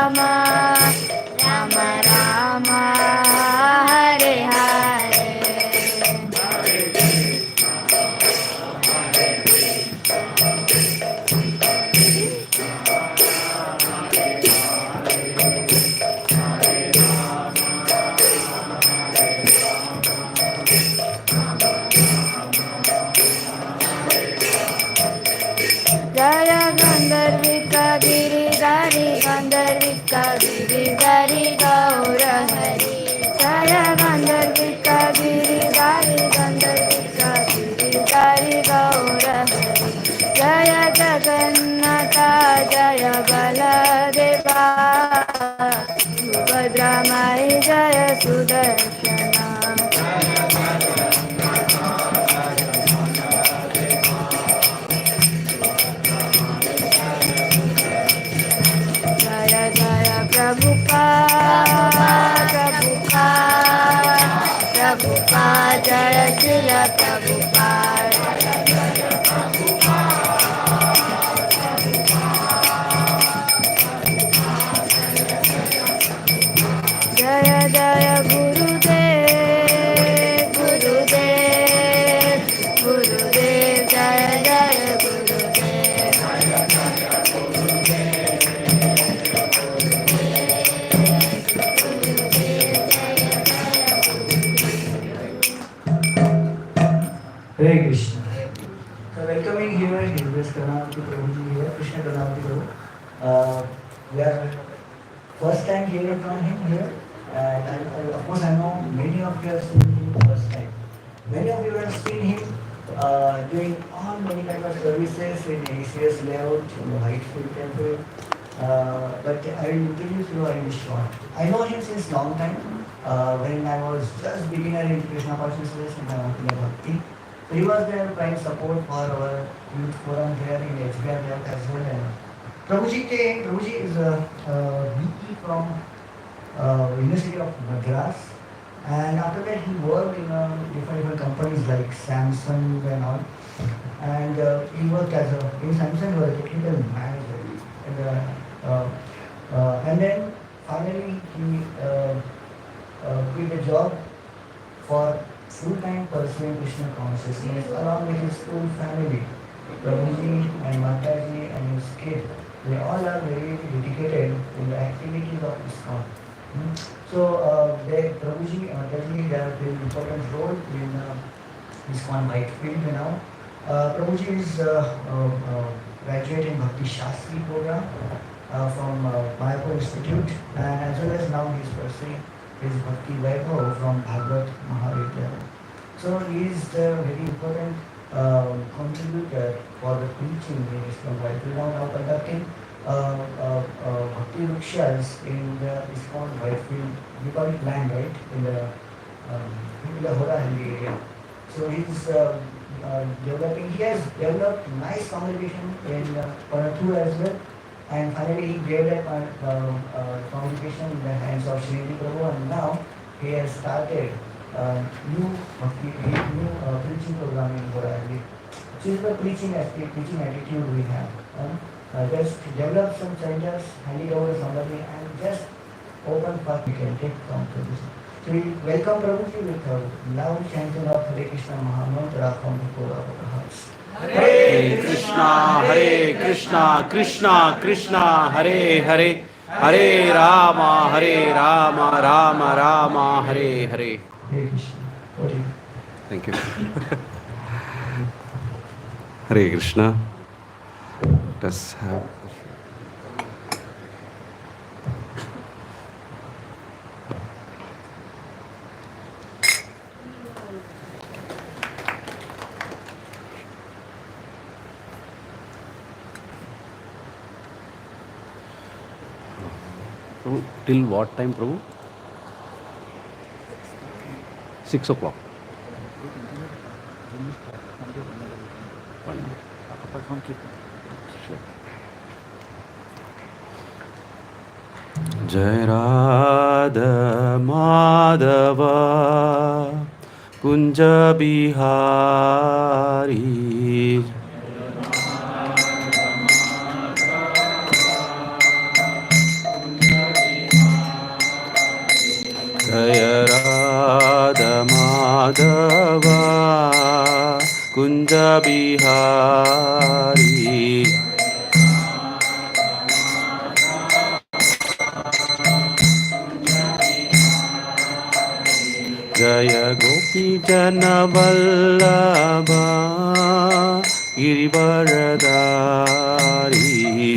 Rama, Rama Rama, Hare Hare. Jaya Gandharvika Giridhari Gandharvika Giridhari Gaura Hari. Jaya Gandharvika Giridhari Gandharvika Giridhari Gaura Hari. Jaya Jagannatha Jaya Baladeva Subhadra Mai Jaya Sudarshana. Jaya Jaya Prabhupada, Prabhupada, Prabhupada, Jaya Srila Prabhupada. Jaya Jaya Gurudev, Gurudev, Gurudev, Jaya Jaya Gurudev. Hare Krishna. So welcoming here is this Karunamurty Prabhuji here, Krishna Karunamurty Prabhu. We are first time hearing from him here, and of course I know many of you have seen him first time. Many of you have seen him doing all many kind of services in ACS layout, in the Whitefield Temple. But I will introduce you in short. I know him since long time. When I was just beginner in Krishna consciousness in Bhakti. So he was there trying support for our youth forum here in HBR Lab as well. And Prabhuji is a VP from University of Madras, and after that he worked in different companies like Samsung and all. And he worked as in Samsung he was a technical manager. And then finally he quit a job for full-time pursuing Krishna consciousness along with his full family. Prabhuji and Mataji and his kid, they all are very dedicated in the activities of Iskcon. So Prabhuji and Mataji, they have played an important role in Iskcon Whitefield now. Prabhuji is graduate in Bhakti Shastri program from Mayapur Institute, and as well as now he is pursuing his Bhakti Vaibhav from Bhagavad Mahavidyalaya. So he is a very important contributor for the preaching in Iskcon Whitefield. Now conducting Bhakti Rukshas in the Iskcon Whitefield, we call it land, right? In the Horahalli area. So he is developing, he has developed nice congregation in Parathu as well. And finally he gave that congregation in the hands of Sriti Prabhu, and now he has started new preaching program in Borali. So this is the preaching attitude we have. Just develop some centers, hand it over to somebody, and just open path we can take from Prabhu. So we welcome Prabhuji with loud chanting of Hare Krishna Mahamantra from the core of our hearts. Hare Krishna, Krishna Krishna, Hare Hare, Hare Rama, Rama Rama, Hare Hare. Hare Krishna. Thank you. Hare Krishna. Let us have. Till what time, Prabhu? 6 o'clock. Jai Radha Madhava Kunja Bihari Madhava Kunja Bihari Jaya Gopi Jana Vallabha Girivaradari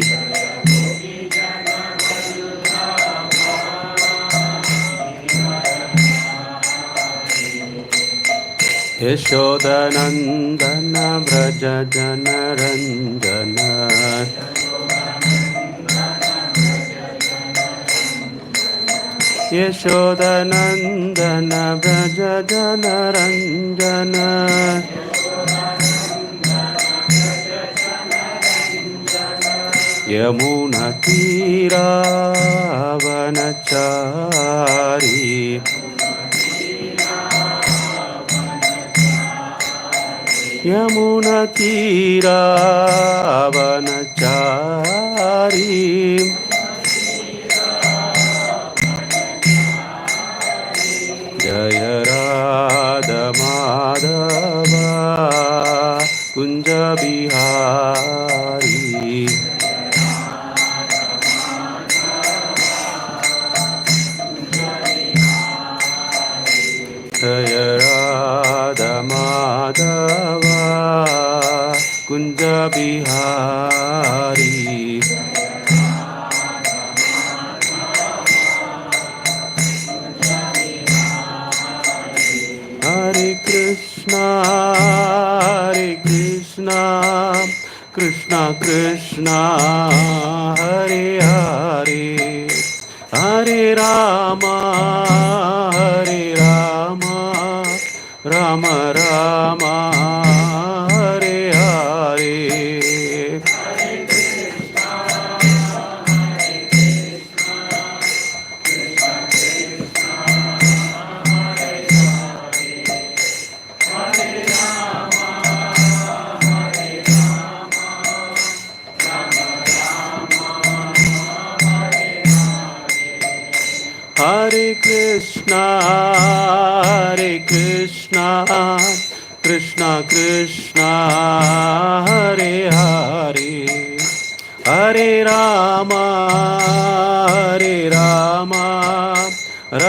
Yashodanandana Vraja Jana Ranjana Yashodanandana Vraja Jana Ranjana Yamuna Tira Vanachari Yamuna Tira Vanachari Jaya Radha Madhava Kunja Bihari Jaya Radha Madhava Kunja Bihari Hare Krishna Krishna Krishna Hare Hare Hare Rama Rama Rama Hare Hare Hare Krishna Krishna Krishna Hare Hare Hare Rama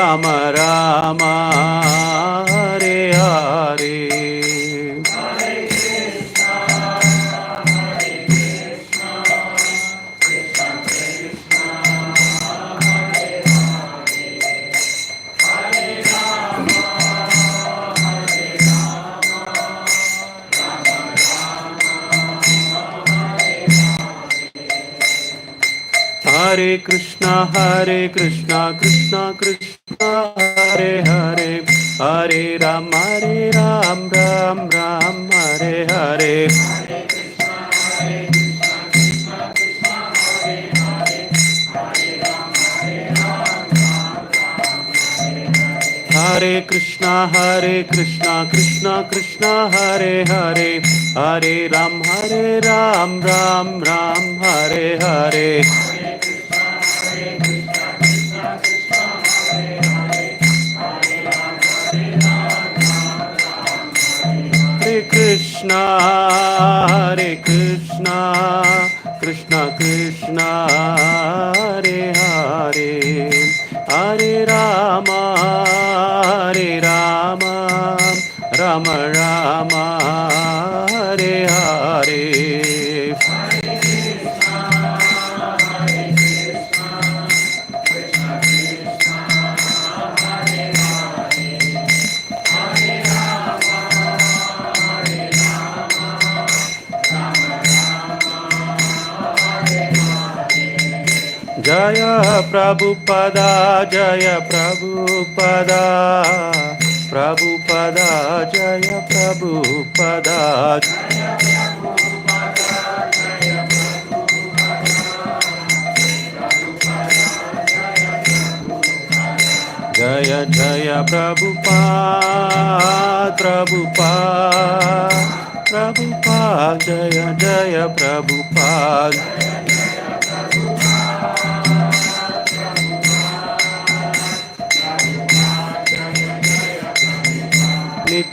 Rama Rama Hare Hare Hare Krishna Krishna Krishna Hare Hare Hare Ram Ram Ram Hare Hare Hare Krishna Krishna Krishna Hare Hare Hare Ram Ram Ram Hare Hare Hare Krishna Krishna Krishna Hare Hare Hare Rama Rama Rama Hare Hare Jaya Prabhupada Jaya Prabhupada Prabhupada Jaya Prabhupada Jaya Jaya Prabhupada Prabhupada Prabhupada Jaya Jaya Prabhupada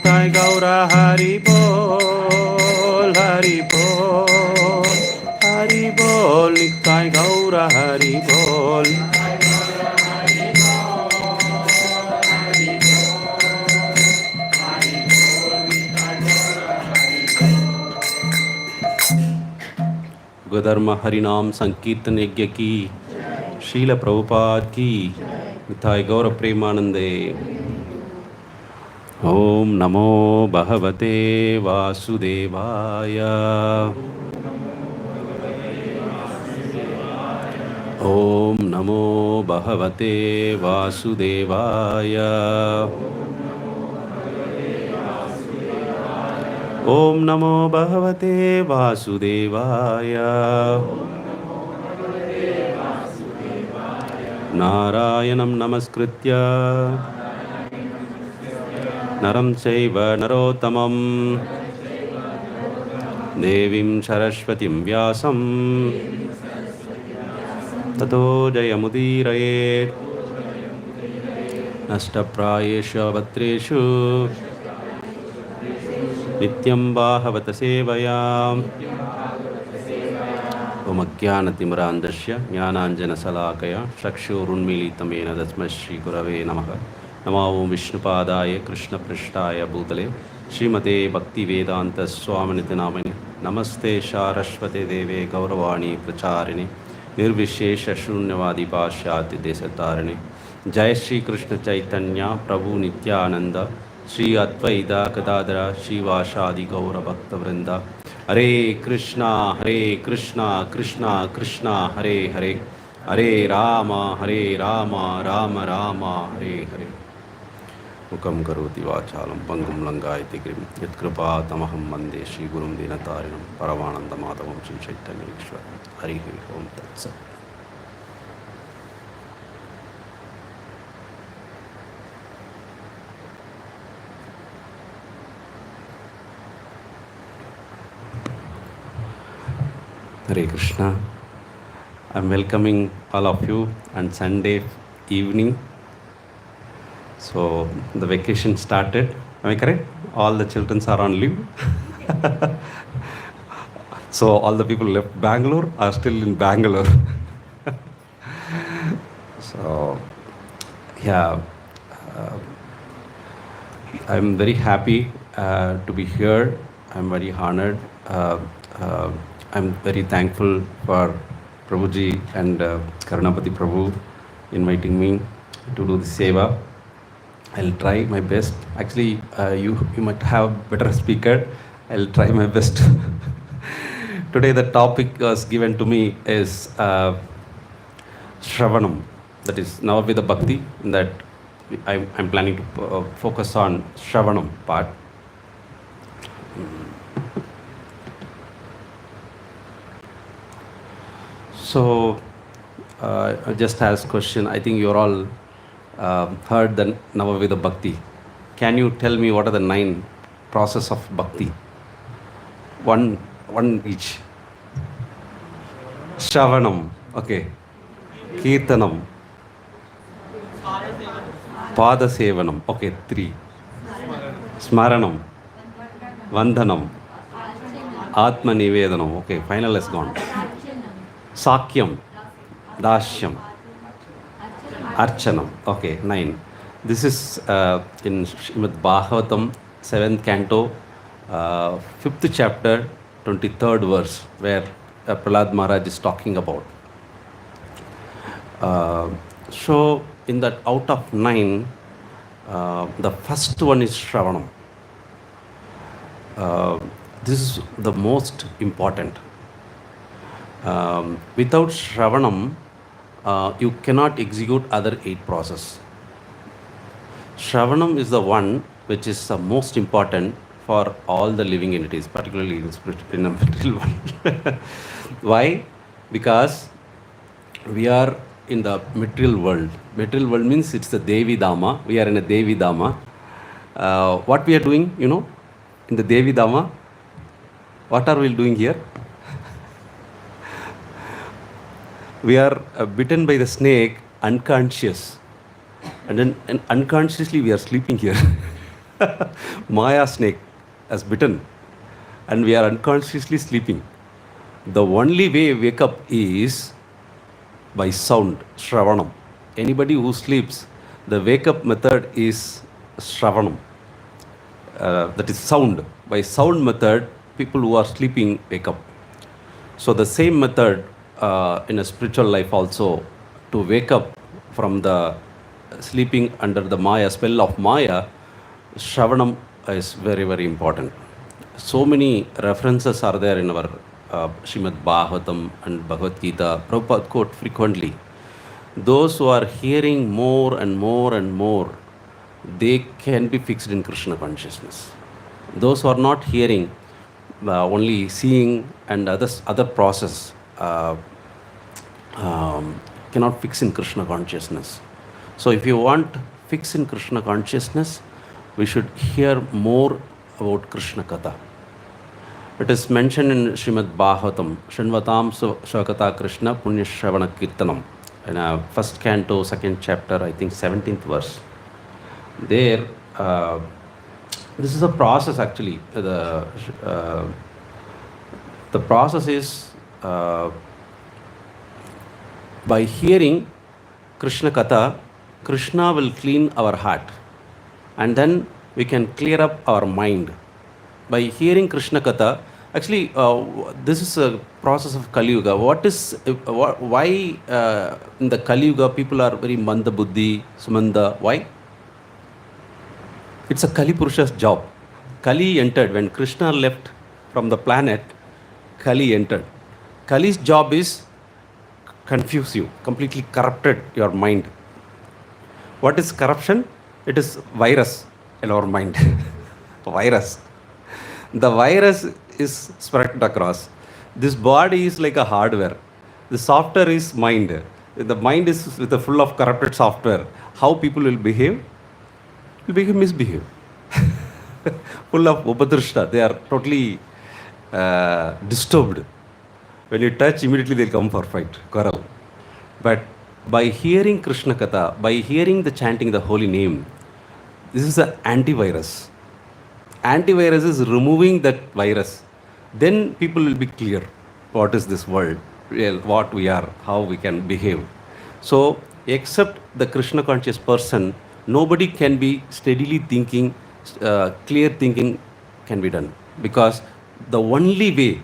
Nitai Gaura Hari Bol, Hari Bol, Hari Bol, Nitai Gaura Hari Bol. Godharma Harinam Sankirtan Yajna ki, Srila Prabhupada ki, Nitai Gaura Premanande. Om Namo Bhagavate Vasudevaya. Om Namo Bhagavate Vasudevaya. Om Namo Bhagavate Vasudevaya. Narayanam Namaskritya Naram Chaiva Narottamam Devim Saraswatim Vyasam Tato Jayamudiraye Nashtaprayeshu Avatreshu Nityam Bhavata Sevayam Om Ajnanatimrandasya Jnananjana Salakaya Chakshurunmilitamena Tasmai Shri Gurave Namaha Namo Om Vishnupadaya Krishna Prishtaya Bhutale Srimate Bhakti Vedanta Swaminiti Namani Namaste Saraswate Deve Gauravani Pracharini Nirvishesha Shunyavadi Pashyati Desatarini Jai Shri Krishna Chaitanya Prabhu Nityananda Shri Advaita Gadadara Shri Vashadi Gaura Bhakta Vrinda Hare Krishna Krishna Krishna Hare Hare Hare Rama Rama Rama Hare Hare Mukam Karoti Vachalam Pangum Langayati Grim Yatkripa Tamaham Mande Shri Gurum Dinatarinam Paravananda Madhavam Shri Chaitanya Ishwar Hare Hare Om Tat Sat. Hare Krishna. I'm welcoming all of you on Sunday evening. So the vacation started. Am I correct? All the children are on leave. So all the people left Bangalore are still in Bangalore. So yeah, I'm very happy to be here. I'm very honored. I'm very thankful for Prabhuji and Karunamurty Prabhu inviting me to do the seva. I'll try my best. Actually, you might have better speaker. I'll try my best. Today the topic was given to me is Shravanam, that is Navadha Bhakti. That I'm planning to focus on Shravanam part. So I just ask question. I think you're all heard the Navadha Bhakti. Can you tell me what are the 9 process of Bhakti? One each. Shravanam, okay. Kirtanam. Pada Sevanam, okay, 3. Smaranam. Vandhanam. Atma Nivedanam, okay, final is gone. Sakyam. Dashyam. Archanam, okay, 9. This is in Srimad Bhagavatam, 7th canto, 5th chapter, 23rd verse, where Prahlad Maharaj is talking about. So, in that out of 9, the first one is Shravanam. This is the most important. Without Shravanam, you cannot execute other 8 process. Shravanam is the one which is the most important for all the living entities, particularly in the material world. Why? Because we are in the material world. Material world means it's the Devi Dhamma. We are in a Devi Dhamma. What we are doing, in the Devi Dhamma, what are we doing here? We are bitten by the snake unconscious. And then unconsciously we are sleeping here. Maya snake has bitten and we are unconsciously sleeping. The only way wake up is by sound, Shravanam. Anybody who sleeps, the wake up method is Shravanam. That is sound. By sound method, people who are sleeping wake up. So the same method in a spiritual life also, to wake up from the sleeping under the Maya, spell of Maya, Shravanam is very, very important. So many references are there in our Srimad Bhagavatam and Bhagavad Gita. Prabhupada quote frequently. Those who are hearing more and more and more, they can be fixed in Krishna consciousness. Those who are not hearing, only seeing and other process, cannot fix in Krishna consciousness. So if you want fix in Krishna consciousness, we should hear more about Krishna Katha. It is mentioned in Srimad Bhagavatam, Shinvatam Svakata Krishna Punya Shravana Kirtanam, in first canto, second chapter, I think 17th verse. There, this is a process actually. The process is by hearing Krishna Katha, Krishna will clean our heart and then we can clear up our mind. By hearing Krishna Katha, actually this is a process of Kali Yuga. Why in the Kali Yuga people are very Manda Buddhi, Sumanda? Why? It's a Kali Purusha's job. Kali entered, when Krishna left from the planet, Kali entered. Kali's job is confuse you, completely corrupted your mind. What is corruption? It is virus in our mind. Virus. The virus is spread across. This body is like a hardware. The software is mind. The mind is with a full of corrupted software. How people will behave? Will behave misbehave. Full of upadrishta. They are totally disturbed. When you touch, immediately they'll come for fight, quarrel. But by hearing Krishna Katha, by hearing the chanting the holy name, this is an antivirus. Antivirus is removing that virus. Then people will be clear. What is this world? What we are, how we can behave. So, except the Krishna conscious person, nobody can be steadily thinking, clear thinking can be done. Because the only way,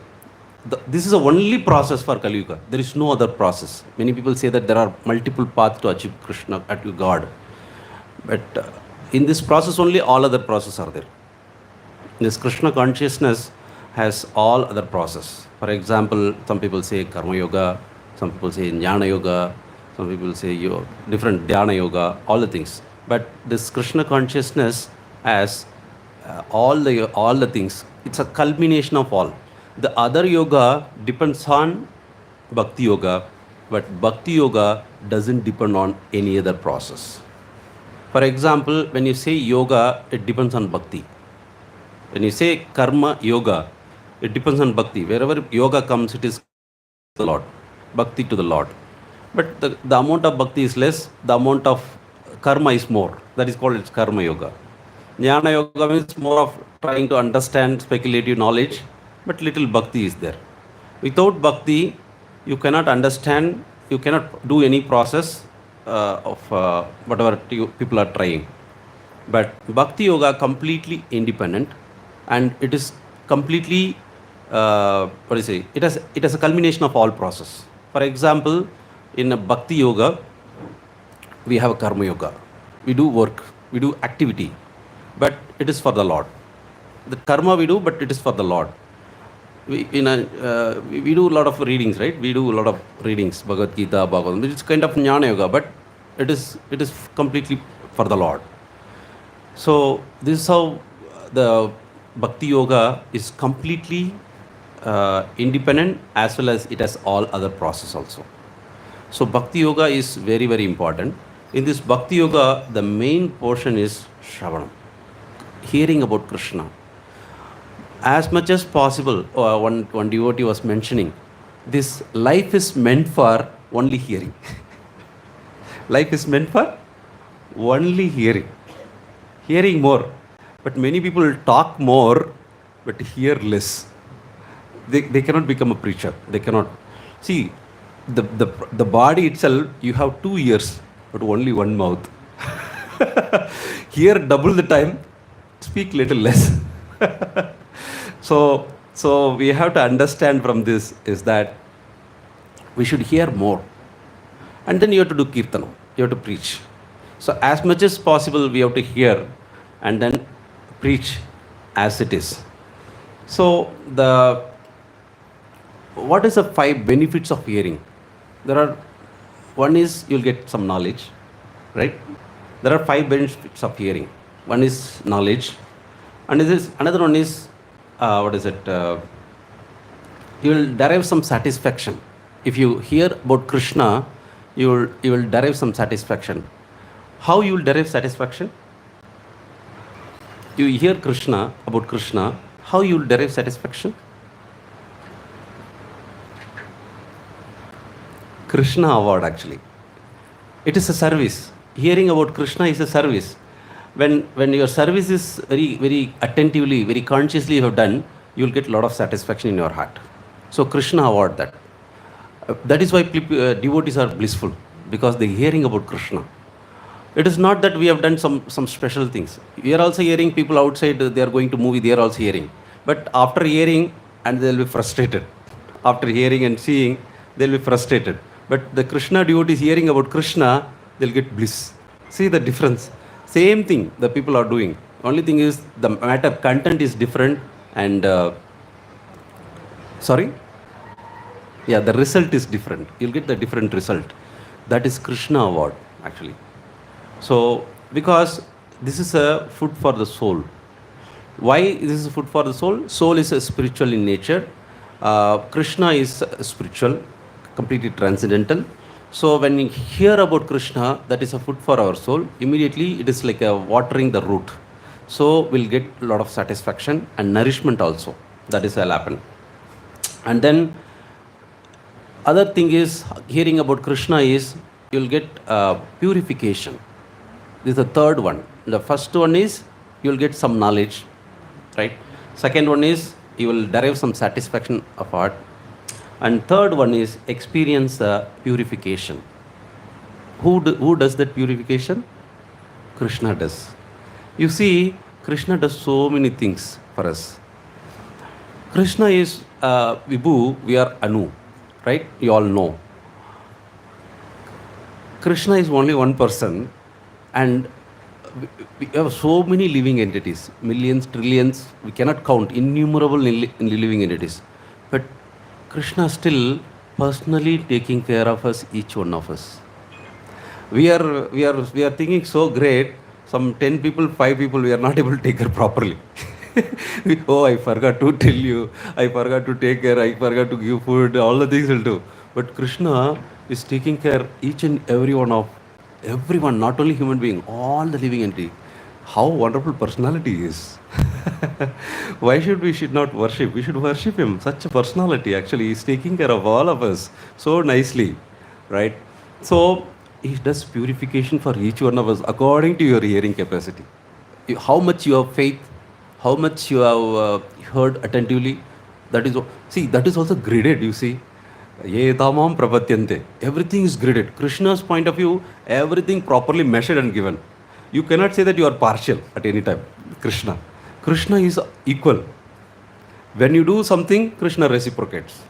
this is the only process for Kali Yuga. There is no other process. Many people say that there are multiple paths to achieve Krishna, achieve God. But in this process only all other processes are there. This Krishna consciousness has all other process. For example, some people say Karma Yoga, some people say Jnana Yoga, some people say different Dhyana Yoga, all the things. But this Krishna consciousness has all the things. It's a culmination of all. The other yoga depends on Bhakti Yoga, but Bhakti Yoga doesn't depend on any other process. For example, when you say yoga, it depends on Bhakti. When you say Karma Yoga, it depends on Bhakti. Wherever yoga comes, it is the Lord, Bhakti to the Lord. But the amount of Bhakti is less, the amount of Karma is more. That is called Karma Yoga. Jnana Yoga means more of trying to understand speculative knowledge, but little Bhakti is there. Without Bhakti, you cannot understand, you cannot do any process of whatever people are trying. But Bhakti Yoga completely independent, and it is completely, it has a culmination of all process. For example, in a Bhakti Yoga, we have a Karma Yoga. We do work, we do activity, but it is for the Lord. The karma we do, but it is for the Lord. We do a lot of readings, right? We do a lot of readings, Bhagavad Gita, Bhagavatam, which is kind of Jnana Yoga, but it is completely for the Lord. So this is how the Bhakti Yoga is completely independent, as well as it has all other process also. So Bhakti Yoga is very, very important. In this Bhakti Yoga, the main portion is Shravanam, hearing about Krishna. As much as possible, one devotee was mentioning, this life is meant for only hearing. Life is meant for only hearing. Hearing more. But many people talk more but hear less. They cannot become a preacher. They cannot. See, the body itself, you have 2 ears but only one mouth. Hear double the time, speak little less. So we have to understand from this is that we should hear more, and then you have to do kirtanam, you have to preach. So as much as possible we have to hear and then preach as it is. So what is the 5 benefits of hearing? There are, one is you'll get some knowledge, right? There are 5 benefits of hearing. One is knowledge, and another one is what is it? You will derive some satisfaction. If you hear about Krishna, you will derive some satisfaction. How you will derive satisfaction? You hear about Krishna, how you will derive satisfaction? Krishna award, actually. It is a service. Hearing about Krishna is a service. When your service is very, very attentively, very consciously you have done, you will get a lot of satisfaction in your heart. So Krishna award that. That is why devotees are blissful, because they are hearing about Krishna. It is not that we have done some special things. We are also hearing people outside, they are going to movie, they are also hearing. But after hearing, and they will be frustrated. After hearing and seeing, they will be frustrated. But the Krishna devotees hearing about Krishna, they will get bliss. See the difference. Same thing the people are doing. Only thing is the matter content is different, and the result is different. You'll get the different result. That is Krishna award, actually. So because this is a food for the soul. Why this is food for the soul? Soul is spiritual in nature. Krishna is spiritual, completely transcendental. So when you hear about Krishna, that is a food for our soul. Immediately it is like a watering the root. So we'll get a lot of satisfaction and nourishment also. That is will happen. And then other thing is, hearing about Krishna is you'll get purification. This is the third one. The first one is you'll get some knowledge, right? Second one is you will derive some satisfaction of heart. And third one is experience purification. Who does that purification? Krishna does. You see, Krishna does so many things for us. Krishna is Vibhu, we are Anu, right? You all know. Krishna is only one person, and we have so many living entities, millions, trillions, we cannot count, innumerable living entities. But Krishna still personally taking care of us, each one of us. We are thinking so great. Some 10 people, 5 people, we are not able to take care properly. Oh, I forgot to tell you, I forgot to take care, I forgot to give food, all the things will do. But Krishna is taking care each and everyone, not only human being, all the living entity. How wonderful personality he is. Why should we not worship? We should worship him. Such a personality, actually. He is taking care of all of us so nicely, right? So he does purification for each one of us according to your hearing capacity. How much you have faith, how much you have heard attentively. That is also graded, you see. Ye tamam prapatyante. Everything is graded. Krishna's point of view, everything properly measured and given. You cannot say that you are partial at any time. Krishna is equal. When you do something, Krishna reciprocates.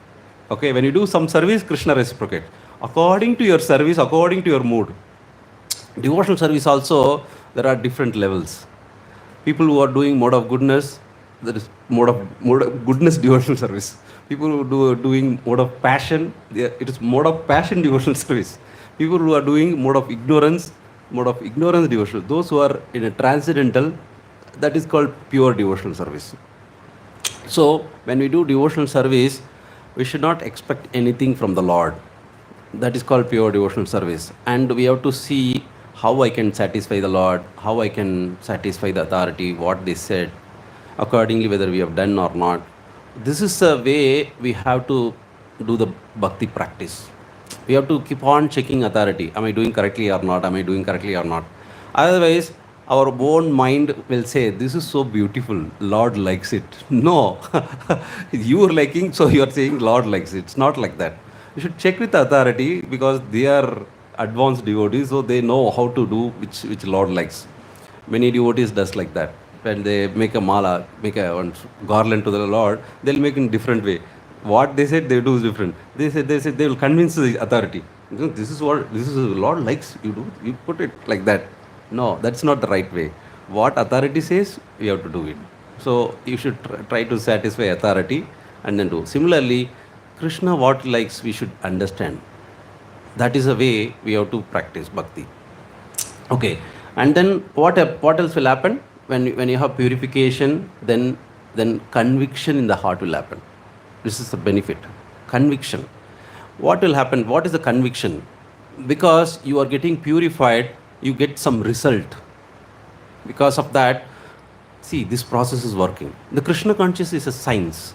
Okay, when you do some service, Krishna reciprocates. According to your service, according to your mood. Devotional service also, there are different levels. People who are doing mode of goodness, that is mode of goodness devotional service. People who are doing mode of passion, it is mode of passion devotional service. People who are doing mode of ignorance devotional. Those who are in a transcendental, that is called pure devotional service. So when we do devotional service, we should not expect anything from the Lord. That is called pure devotional service. And we have to see how I can satisfy the Lord, how I can satisfy the authority, what they said, accordingly whether we have done or not. This is a way we have to do the bhakti practice. We have to keep on checking authority. Am I doing correctly or not? Am I doing correctly or not? Otherwise, our own mind will say, this is so beautiful, Lord likes it. No, you are liking, so you are saying Lord likes it. It's not like that. You should check with the authority because they are advanced devotees, so they know how to do which Lord likes. Many devotees does like that. When they make a mala, make a garland to the Lord, they'll make in different way. What they said they do is different. They said they will convince the authority. This is what Lord likes you do. You put it like that. No, that's not the right way. What authority says, you have to do it. So you should try to satisfy authority and then do. Similarly, Krishna what likes we should understand. That is a way we have to practice bhakti. Okay, and then what else will happen when you have purification? Then conviction in the heart will happen. This is the benefit. Conviction. What will happen? What is the conviction? Because you are getting purified, you get some result. Because of that, see, this process is working. The Krishna consciousness is a science.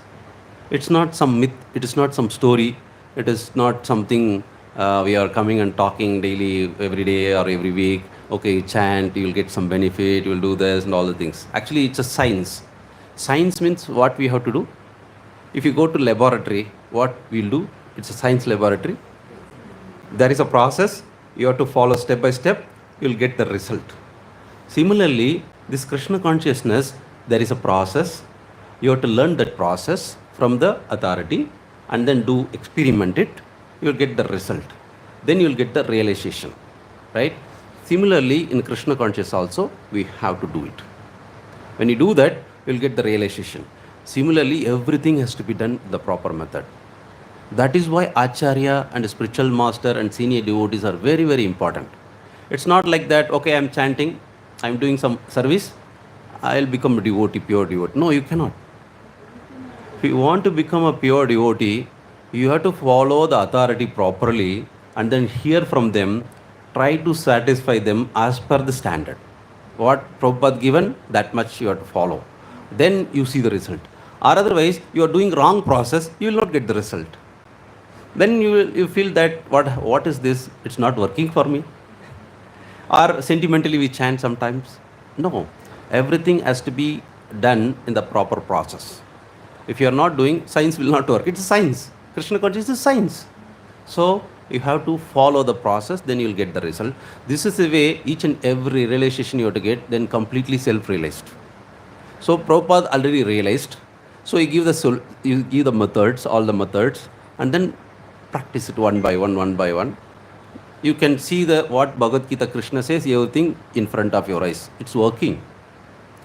It's not some myth. It is not some story. It is not something we are coming and talking daily, every day or every week. Okay, chant, you will get some benefit, you will do this and all the things. Actually, it's a science. Science means what we have to do. If you go to laboratory, what we'll do? It's a science laboratory. There is a process. You have to follow step by step. You'll get the result. Similarly, this Krishna consciousness, there is a process. You have to learn that process from the authority and then experiment it. You'll get the result. Then you'll get the realization. Right? Similarly, in Krishna consciousness also, we have to do it. When you do that, you'll get the realization. Similarly, everything has to be done the proper method. That is why Acharya and spiritual master and senior devotees are very, very important. It's not like that, okay, I'm chanting, I'm doing some service, I'll become a devotee, pure devotee. No, you cannot. If you want to become a pure devotee, you have to follow the authority properly and then hear from them, try to satisfy them as per the standard. What Prabhupada given, that much you have to follow. Then you see the result. Or otherwise, you are doing wrong process, you will not get the result. Then you feel that what is this? It's not working for me. Or sentimentally we chant sometimes. No, everything has to be done in the proper process. If you are not doing, science will not work. It's a science. Krishna consciousness is science. So you have to follow the process, then you will get the result. This is the way each and every realization you have to get, then completely self-realized. So Prabhupada already realized. So you give the methods, all the methods, and then practice it one by one. You can see what Bhagavad Gita Krishna says, everything in front of your eyes. It's working.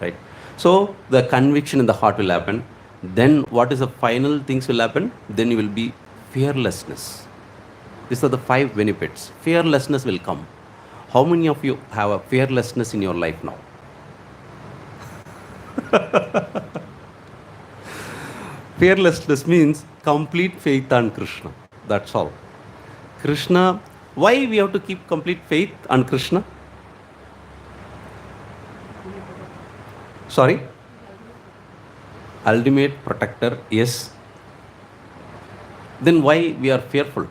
Right? So the conviction in the heart will happen. Then what is the final things will happen? Then you will be fearlessness. These are the 5 benefits. Fearlessness will come. How many of you have a fearlessness in your life now? Fearlessness means complete faith on Krishna. That's all. Krishna, why we have to keep complete faith on Krishna? Sorry? Ultimate protector, yes. Then why we are fearful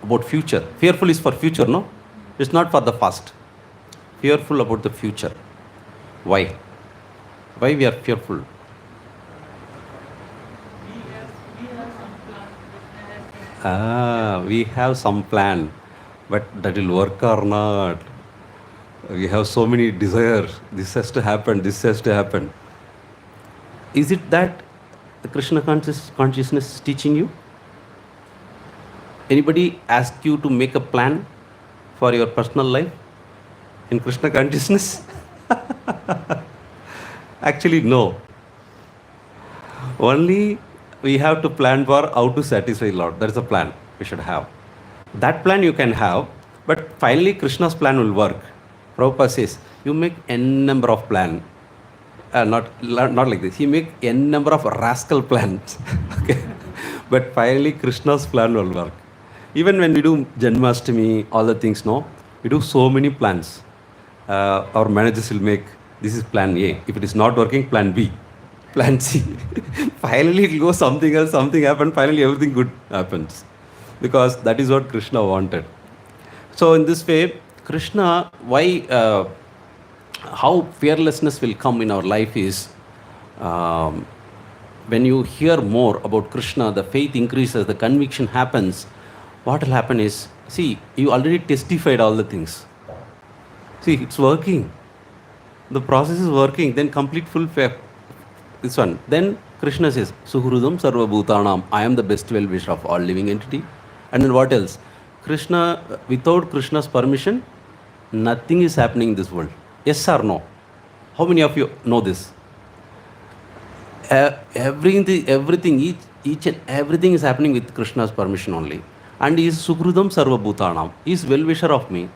about future? Fearful is for future, no? It's not for the past. Fearful about the future. Why? Why we are fearful? We have some plan, but that will work or not. We have so many desires. This has to happen, this has to happen. Is it that the Krishna consciousness is teaching you? Anybody ask you to make a plan for your personal life in Krishna consciousness? Actually, no. Only we have to plan for how to satisfy Lord. That is a plan we should have. That plan you can have, but finally Krishna's plan will work. Prabhupada says, you make n number of plans. Not like this. He make n number of rascal plans. Okay. But finally Krishna's plan will work. Even when we do Janmashtami, all the things, no, we do so many plans. Our managers will make, this is plan A. If it is not working, plan B. Plan C. Finally it will go something else, something happens, finally everything good happens. Because that is what Krishna wanted. So in this way, Krishna, why how fearlessness will come in our life is, um, when you hear more about Krishna, the faith increases, the conviction happens. What will happen is, see, you already testified all the things. See, it's working. The process is working. Then complete full faith. This one. Then Krishna says, Suhrudam Sarva Bhutanam. I am the best well-wisher of all living entity. And then what else? Krishna, without Krishna's permission, nothing is happening in this world. Yes or no? How many of you know this? Everything, each and everything is happening with Krishna's permission only. And he is Sukrudam Sarva Bhutanam. He is well-wisher of me.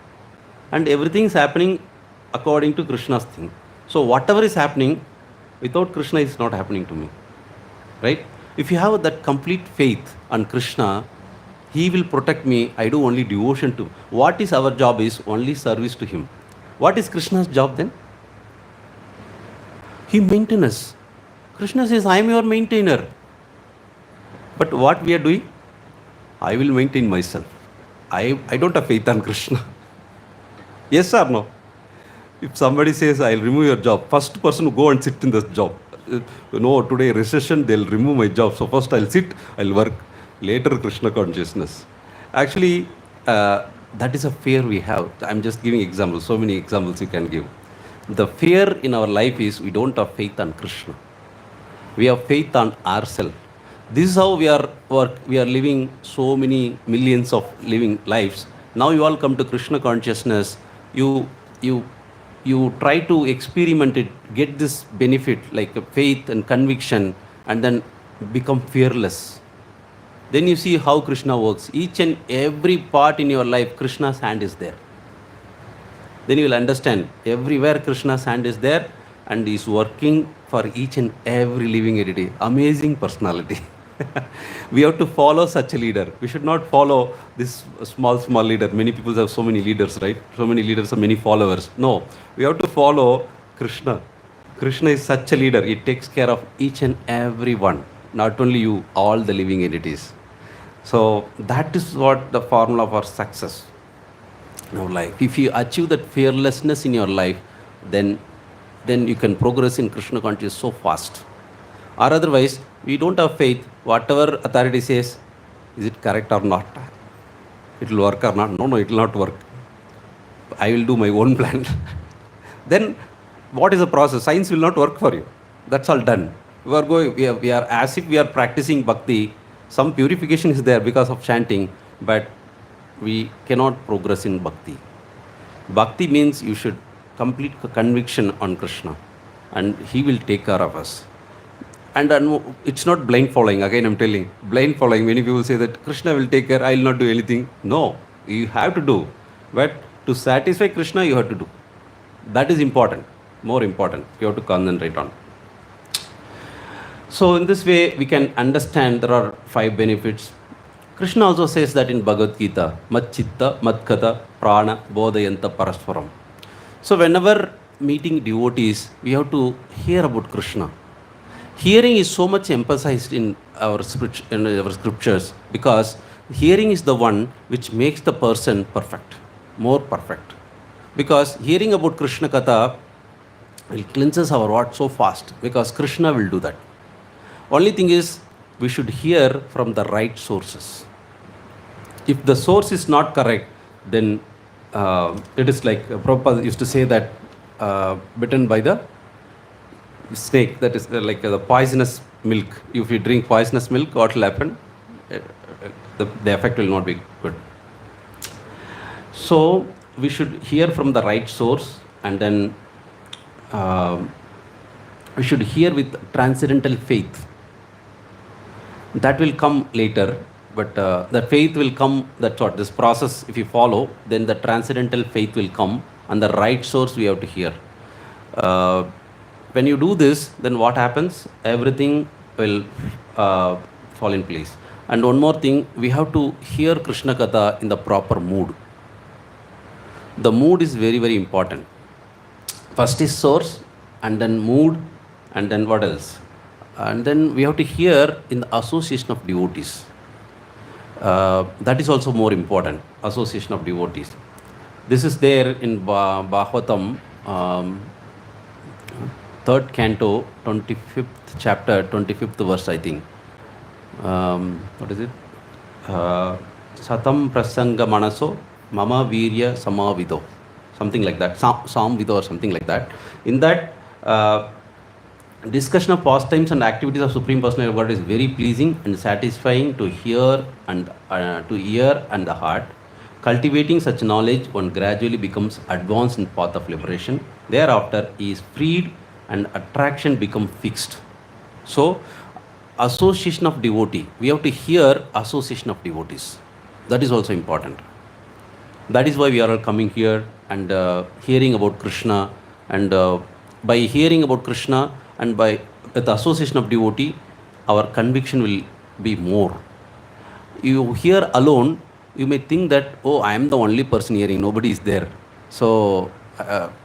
And everything is happening according to Krishna's thing. So whatever is happening, without Krishna is not happening to me. Right? If you have that complete faith on Krishna, he will protect me. I do only devotion to him. What is our job is only service to him. What is Krishna's job then? He maintains us. Krishna says, I am your maintainer. But what we are doing? I will maintain myself. I don't have faith on Krishna. Yes or no? If somebody says, I'll remove your job, first person go and sit in this job. No, today recession, they'll remove my job. So first I'll sit, I'll work. Later Krishna consciousness. Actually, that is a fear we have. I'm just giving examples. So many examples you can give. The fear in our life is we don't have faith on Krishna. We have faith on ourselves. This is how we are living so many millions of living lives. Now you all come to Krishna consciousness. You try to experiment it, get this benefit like a faith and conviction, and then become fearless. Then you see how Krishna works. Each and every part in your life, Krishna's hand is there. Then you will understand everywhere Krishna's hand is there and is working for each and every living entity. Amazing personality. We have to follow such a leader. We should not follow this small leader. Many people have so many leaders, right? So many leaders have many followers. No, we have to follow Krishna. Krishna is such a leader. He takes care of each and every one. Not only you, all the living entities. So that is what the formula for success in our life. If you achieve that fearlessness in your life, then you can progress in Krishna consciousness so fast. Or otherwise, we don't have faith. Whatever authority says, is it correct or not? It will work or not? No, it will not work. I will do my own plan. Then what is the process? Science will not work for you. That's all done. We are as if we are practicing bhakti. Some purification is there because of chanting, but we cannot progress in bhakti. Bhakti means you should complete conviction on Krishna, and he will take care of us. And it's not blind following. Again, I'm telling, blind following. Many people say that Krishna will take care, I will not do anything. No, you have to do. But to satisfy Krishna, you have to do. That is important, more important. You have to concentrate on. So in this way, we can understand there are 5 benefits. Krishna also says that in Bhagavad Gita, Mat Chitta, Mat Kata, Prana, Bodhayanta Parasparam. So whenever meeting devotees, we have to hear about Krishna. Hearing is so much emphasized in our scriptures because hearing is the one which makes the person perfect, more perfect. Because hearing about Krishna Katha will cleanses our heart so fast because Krishna will do that. Only thing is, we should hear from the right sources. If the source is not correct, then it is like Prabhupada used to say that bitten by the snake, that is like the poisonous milk. If you drink poisonous milk, what will happen? The effect will not be good. So we should hear from the right source, and then we should hear with transcendental faith. That will come later, but the faith will come, that's what, this process, if you follow, then the transcendental faith will come, and the right source we have to hear. When you do this, then what happens? Everything will fall in place. And one more thing, we have to hear Krishna Katha in the proper mood. The mood is very, very important. First is source, and then mood, and then what else? And then we have to hear in the association of devotees. That is also more important, association of devotees. This is there in Bhagavatam. 3rd canto, 25th chapter, 25th verse, I think. What is it? Satam prasanga manaso mama virya samavido. Something like that. Samvido or something like that. In that, discussion of pastimes and activities of Supreme Personality of God is very pleasing and satisfying to hear and the heart. Cultivating such knowledge, one gradually becomes advanced in path of liberation. Thereafter, he is freed and attraction become fixed. So, association of devotee. We have to hear association of devotees. That is also important. That is why we are all coming here and hearing about Krishna. And by hearing about Krishna and by the association of devotee, our conviction will be more. You hear alone, you may think that, oh, I am the only person hearing, nobody is there. So,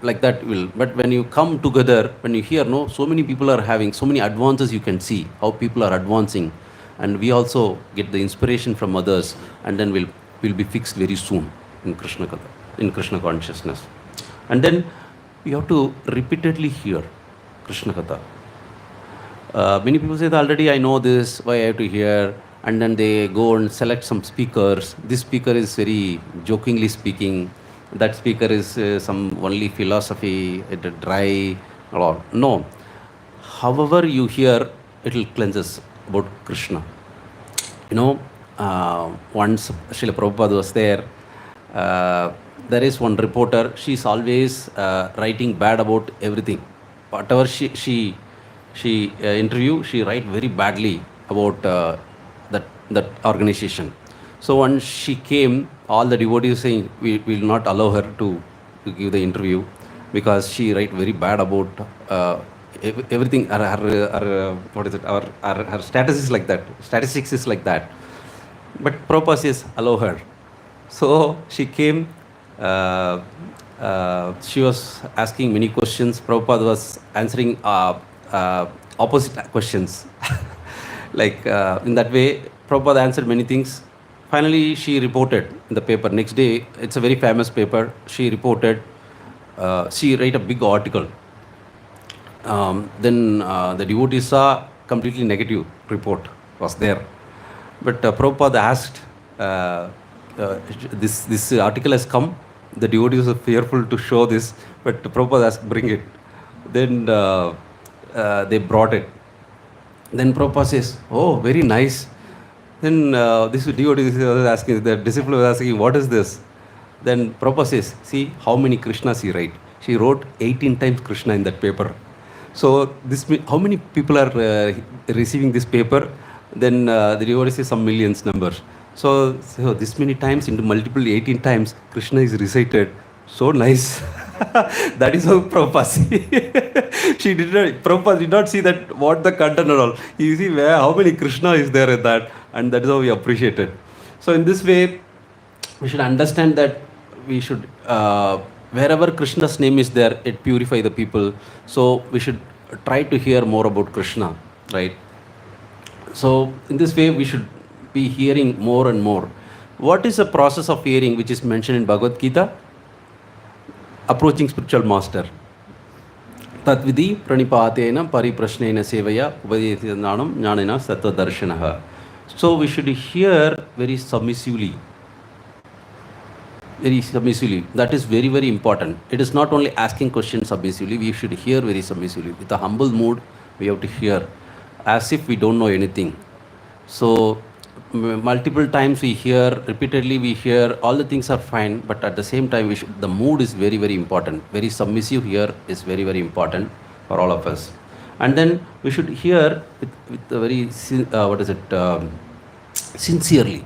like that will. But when you come together, when you hear, no, so many people are having, so many advances you can see, how people are advancing. And we also get the inspiration from others, and then we'll be fixed very soon in Krishna Katha, in Krishna consciousness. And then you have to repeatedly hear Krishna Katha. Many people say that already I know this, why I have to hear? And then they go and select some speakers. This speaker is very jokingly speaking. That speaker is some only philosophy, dry, or no. However you hear, it will cleanse us about Krishna. You know, once Srila Prabhupada was there. There is one reporter. She's always writing bad about everything. Whatever she interview, she write very badly about that organization. So once she came, all the devotees saying we will not allow her to give the interview because she write very bad about everything. Her what is it? Her status is like that. Statistics is like that. But Prabhupada says allow her. So she came. She was asking many questions. Prabhupada was answering opposite questions. Like in that way, Prabhupada answered many things. Finally, she reported in the paper. Next day, it's a very famous paper. She reported. She wrote a big article. Then the devotees saw completely negative report was there. But Prabhupada asked, this article has come. The devotees are fearful to show this, but Prabhupada asked, bring it. Then they brought it. Then Prabhupada says, oh, very nice. Then this devotee was asking, the disciple was asking, what is this? Then Prabhupada says, see how many Krishnas he write. She wrote 18 times Krishna in that paper. So this, how many people are receiving this paper? Then the devotee says some millions numbers. So this many times into multiple 18 times Krishna is recited. So nice. That is how Prabhupada see. Prabhupada did not see that what the content and all. You see where how many Krishna is there in that, and that is how we appreciate it. So in this way, we should understand that we should wherever Krishna's name is there, it purify the people. So we should try to hear more about Krishna, right? So in this way, we should be hearing more and more. What is the process of hearing which is mentioned in Bhagavad Gita? Approaching spiritual master. Tatvidi pranipatena pariprashnena sevaya upadesyanam jnanena sattva darshanaha. So we should hear very submissively. Very submissively. That is very, very important. It is not only asking questions submissively, we should hear very submissively. With a humble mood, we have to hear as if we don't know anything. So multiple times we hear, repeatedly we hear, all the things are fine, but at the same time the mood is very, very important. Very submissive here is very, very important for all of us. And then we should hear with a very, sincerely.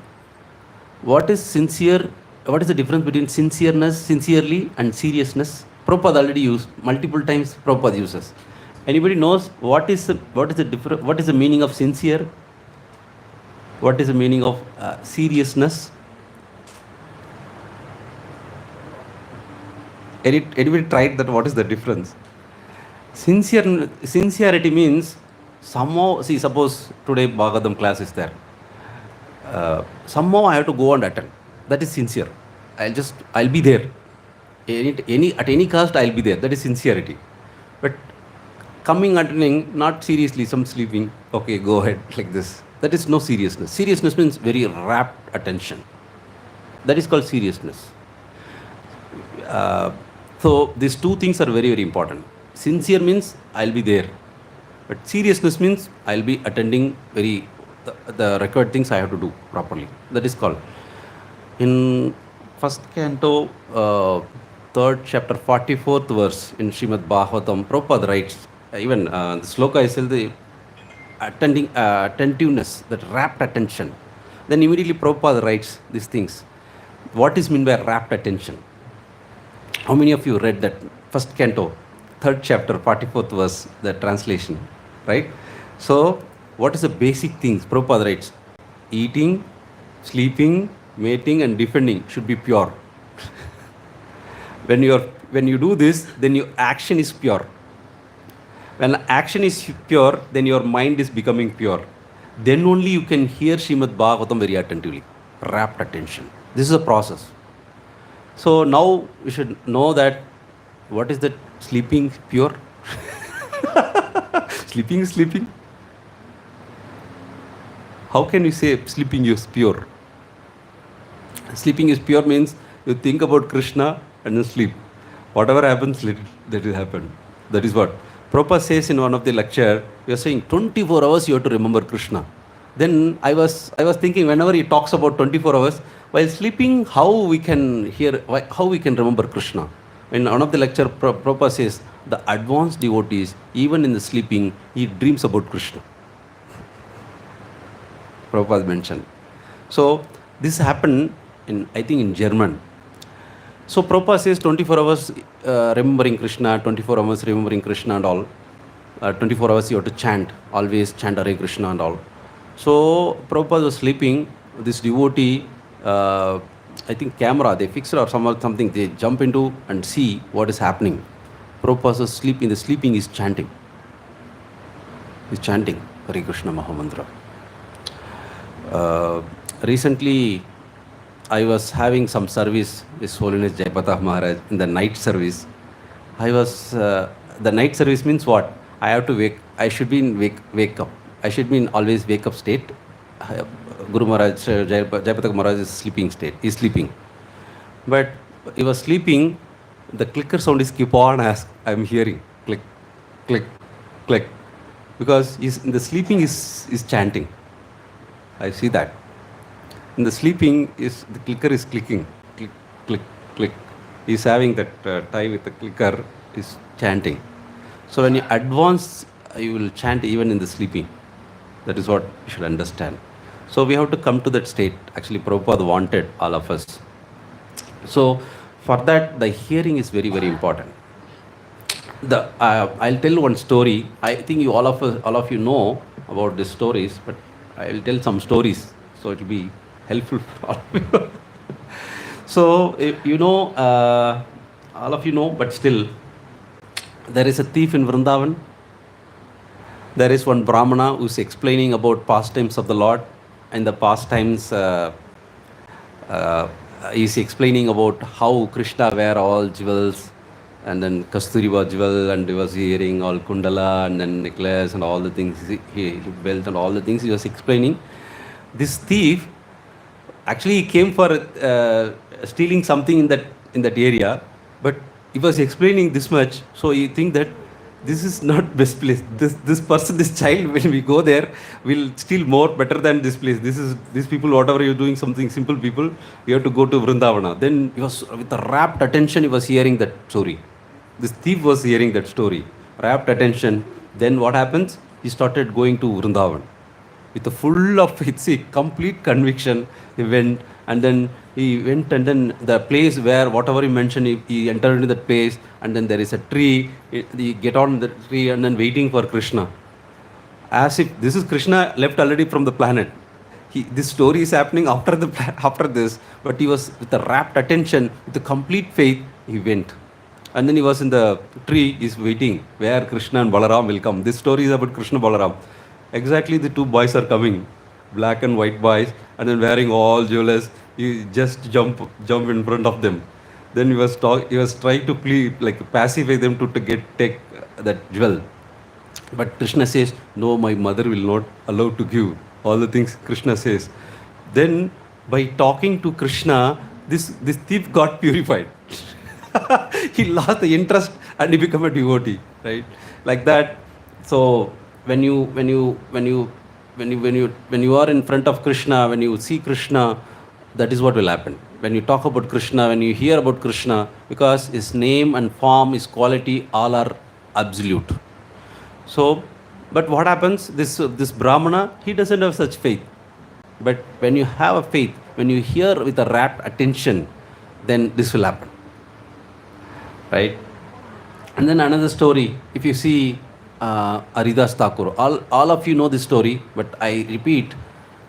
What is sincere? What is the difference between sincereness, sincerely and seriousness? Prabhupada already used, multiple times Prabhupada uses. Anybody knows what is the meaning of sincere? What is the meaning of seriousness? Anybody tried that? What is the difference? Sincerity means somehow, see, suppose today Bhagavatam class is there. Somehow I have to go and attend. That is sincere. I'll be there. At any cost, I'll be there. That is sincerity. But coming, attending, not seriously, some sleeping, okay, go ahead, like this. That is no seriousness. Seriousness means very rapt attention. That is called seriousness. So these two things are very, very important. Sincere means I'll be there. But seriousness means I'll be attending the required things I have to do properly. That is called. In first canto, third chapter, 44th verse in Srimad Bhagavatam, Prabhupada writes, even the sloka is the attentiveness, that rapt attention. Then immediately Prabhupada writes these things. What is meant by rapt attention? How many of you read that first canto, third chapter, 44th verse, the translation, right? So, what is the basic things? Prabhupada writes, eating, sleeping, mating and defending should be pure. When you do this, then your action is pure. When action is pure, then your mind is becoming pure. Then only you can hear Srimad Bhagavatam very attentively. Rapt attention. This is a process. So now you should know that what is that sleeping pure? Sleeping is sleeping. How can you say sleeping is pure? Sleeping is pure means you think about Krishna and then sleep. Whatever happens, let it happen. That is what Prabhupada says in one of the lecture. We are saying 24 hours you have to remember Krishna. Then I was thinking, whenever he talks about 24 hours, while sleeping, how we can remember Krishna? In one of the lecture, Prabhupada says, the advanced devotees, even in the sleeping, he dreams about Krishna. Prabhupada mentioned. So this happened in German. So Prabhupada says 24 hours remembering Krishna, 24 hours remembering Krishna and all. 24 hours you have to chant, always chant Hare Krishna and all. So Prabhupada was sleeping, this devotee, I think camera, they fixed or something, they jump into and see what is happening. Prabhupada was sleeping, the sleeping is chanting. He's chanting Hare Krishna Mahamantra. Recently, I was having some service, His Holiness Jayapatha Maharaj, in the night service. The night service means what? I have to I should be in wake up. I should be in always wake up state. Guru Maharaj, Jayapatha Maharaj is sleeping state. He's sleeping. But he was sleeping, the clicker sound is keep on as I'm hearing. Click, click, click. Because in the sleeping is chanting. I see that. In the sleeping, the clicker is clicking. Click, click, click. He's having that tie with the clicker, is chanting. So when you advance, you will chant even in the sleeping. That is what you should understand. So we have to come to that state. Actually, Prabhupada wanted all of us. So for that, the hearing is very, very important. I'll tell one story. I think all of you know about these stories, but I will tell some stories, so it will be helpful for all of you. So all of you know, but still, there is a thief in Vrindavan. There is one Brahmana who is explaining about pastimes of the Lord. And the pastimes, he is explaining about how Krishna wear all jewels, and then Kasturiba jewel, and he was hearing all kundala, and then necklace, and all the things, he belt, and all the things he was explaining. This thief, actually he came for stealing something in that area, but he was explaining this much, so you think that this is not best place. This person, this child, when we go there, will steal more better than this place. These people, whatever you're doing, something simple people, you have to go to Vrindavana. Then he was with a rapt attention, he was hearing that story. This thief was hearing that story, rapt attention. Then what happens? He started going to Vrindavan with a full of complete conviction. He went, and then the place where whatever he mentioned, he entered into that place, and then there is a tree. He get on the tree and then waiting for Krishna. As if this is Krishna left already from the planet. This story is happening after this, but he was with a rapt attention, with a complete faith, he went. And then he was in the tree, he's waiting where Krishna and Balaram will come. This story is about Krishna Balaram. Exactly, the two boys are coming, black and white boys, and then wearing all jewelers. He just jump in front of them. Then he was trying to plead, like pacify them to take that jewel. But Krishna says, no, my mother will not allow to give all the things Krishna says. Then by talking to Krishna, this thief got purified. He lost the interest and he became a devotee, right? Like that. So when you are in front of Krishna, when you see Krishna, that is what will happen. When you talk about Krishna, when you hear about Krishna, because his name and form, his quality, all are absolute. So, but what happens? This Brahmana, he doesn't have such faith. But when you have a faith, when you hear with a rapt attention, then this will happen, right? And then another story. If you see Haridas Thakur, all of you know this story, but I repeat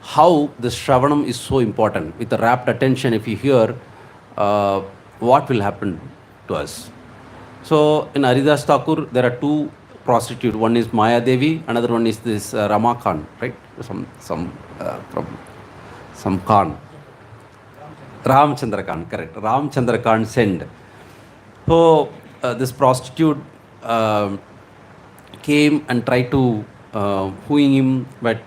how the Shravanam is so important. With a rapt attention, if you hear, what will happen to us? So in Haridas Thakur, there are two prostitutes. One is Maya Devi, another one is this Rama Khan, right? From some Khan. Ramchandra Khan, correct. Ramchandra Khan sent. So this prostitute came and tried to wooing him, but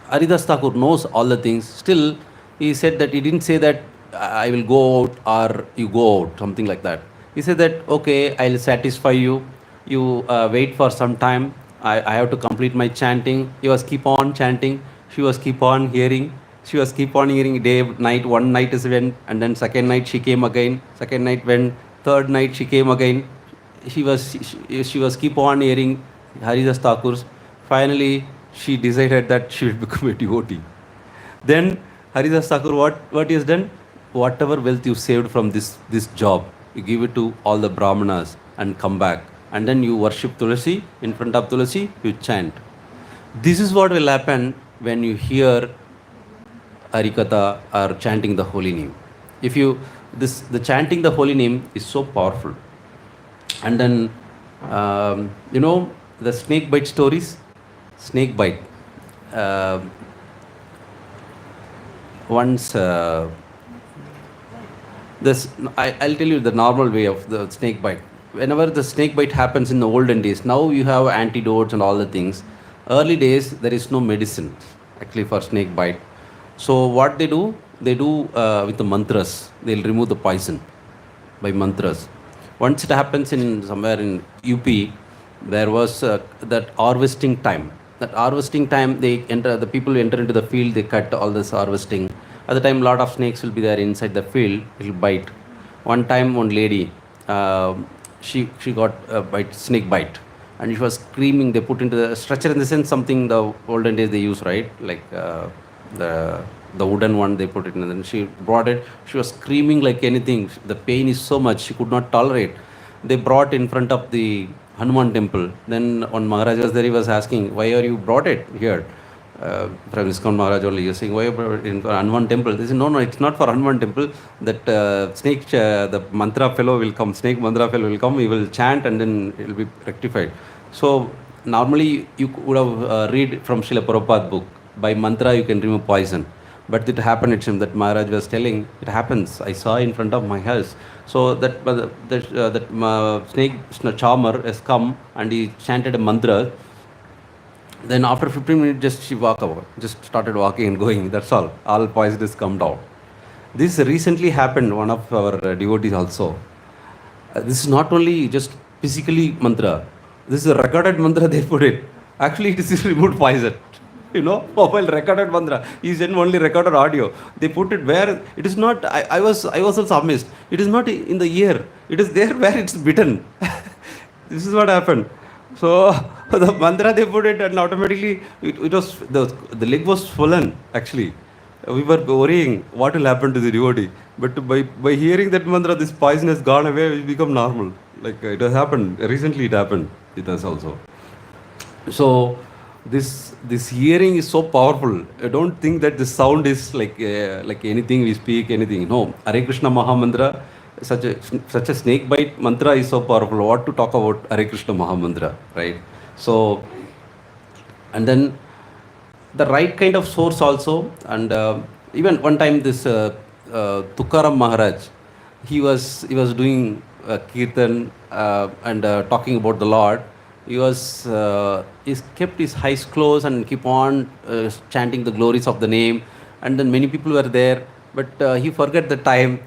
Haridas Thakur knows all the things. Still, he said that he didn't say that I will go out or you go out, something like that. He said that, okay, I'll satisfy you. You wait for some time. I have to complete my chanting. He was keep on chanting. She was keep on hearing. She was keep on hearing day, night. One night is when, and then second night she came again. Second night when, third night she came again. She was keep on hearing Haridas Thakur's. Finally, she decided that she will become a devotee. Then Haridas Thakur, what he has done? Whatever wealth you saved from this job, you give it to all the Brahmanas and come back. And then you worship Tulasi, in front of Tulasi, you chant. This is what will happen when you hear Harikatha or chanting the holy name. The chanting the holy name is so powerful. And then, the snake bite stories. Snake bite. Once, I'll tell you the normal way of the snake bite. Whenever the snake bite happens in the olden days, now you have antidotes and all the things. Early days, there is no medicine actually for snake bite. So what they do with the mantras. They'll remove the poison by mantras. Once it happens in somewhere in UP, there was that harvesting time. That harvesting time, the people enter into the field, they cut all this harvesting. At the time, a lot of snakes will be there inside the field, it will bite. One time, one lady, she got a snake bite, and she was screaming. They put into the stretcher, in the sense something the olden days they use, right? Like the wooden one, they put it in, and then she brought it. She was screaming like anything. The pain is so much, she could not tolerate. They brought in front of the Hanuman temple. Then when Maharaj was there, he was asking, why are you brought it here? From Iskcon Maharaj only, he was saying, why are you brought it in Hanuman temple? They said, no, it's not for Hanuman temple. That snake, the mantra fellow will come, snake mantra fellow will come, he will chant and then it will be rectified. So normally you would have read from Srila Prabhupada book, by mantra you can remove poison. But it happened, it's him, that Maharaj was telling, it happens. I saw in front of my house. So that snake charmer has come and he chanted a mantra. Then after 15 minutes, just she walked over, just started walking and going. That's all. All poison has come down. This recently happened, one of our devotees also. This is not only just physically mantra. This is a recorded mantra they put it. Actually, it is removed poison. Mobile recorded mantra. He sent only recorded audio. They put it where it is not. I was also amazed. It is not in the ear. It is there where it's bitten. This is what happened. So the mantra they put it, and automatically it was the leg was swollen. Actually, we were worrying what will happen to the devotee. But by hearing that mantra, this poison has gone away. It become normal. Like it has happened recently. It happened with us also. So this hearing is so powerful. I don't think that the sound is like anything we speak, anything. No, Hare Krishna Mahamantra, such a snake bite mantra is so powerful. What to talk about Hare Krishna Mahamantra, right? So, and then the right kind of source also. And even one time this Tukaram Maharaj, he was doing kirtan and talking about the Lord. he kept his eyes closed and keep on chanting the glories of the name. And then many people were there, but he forget the time.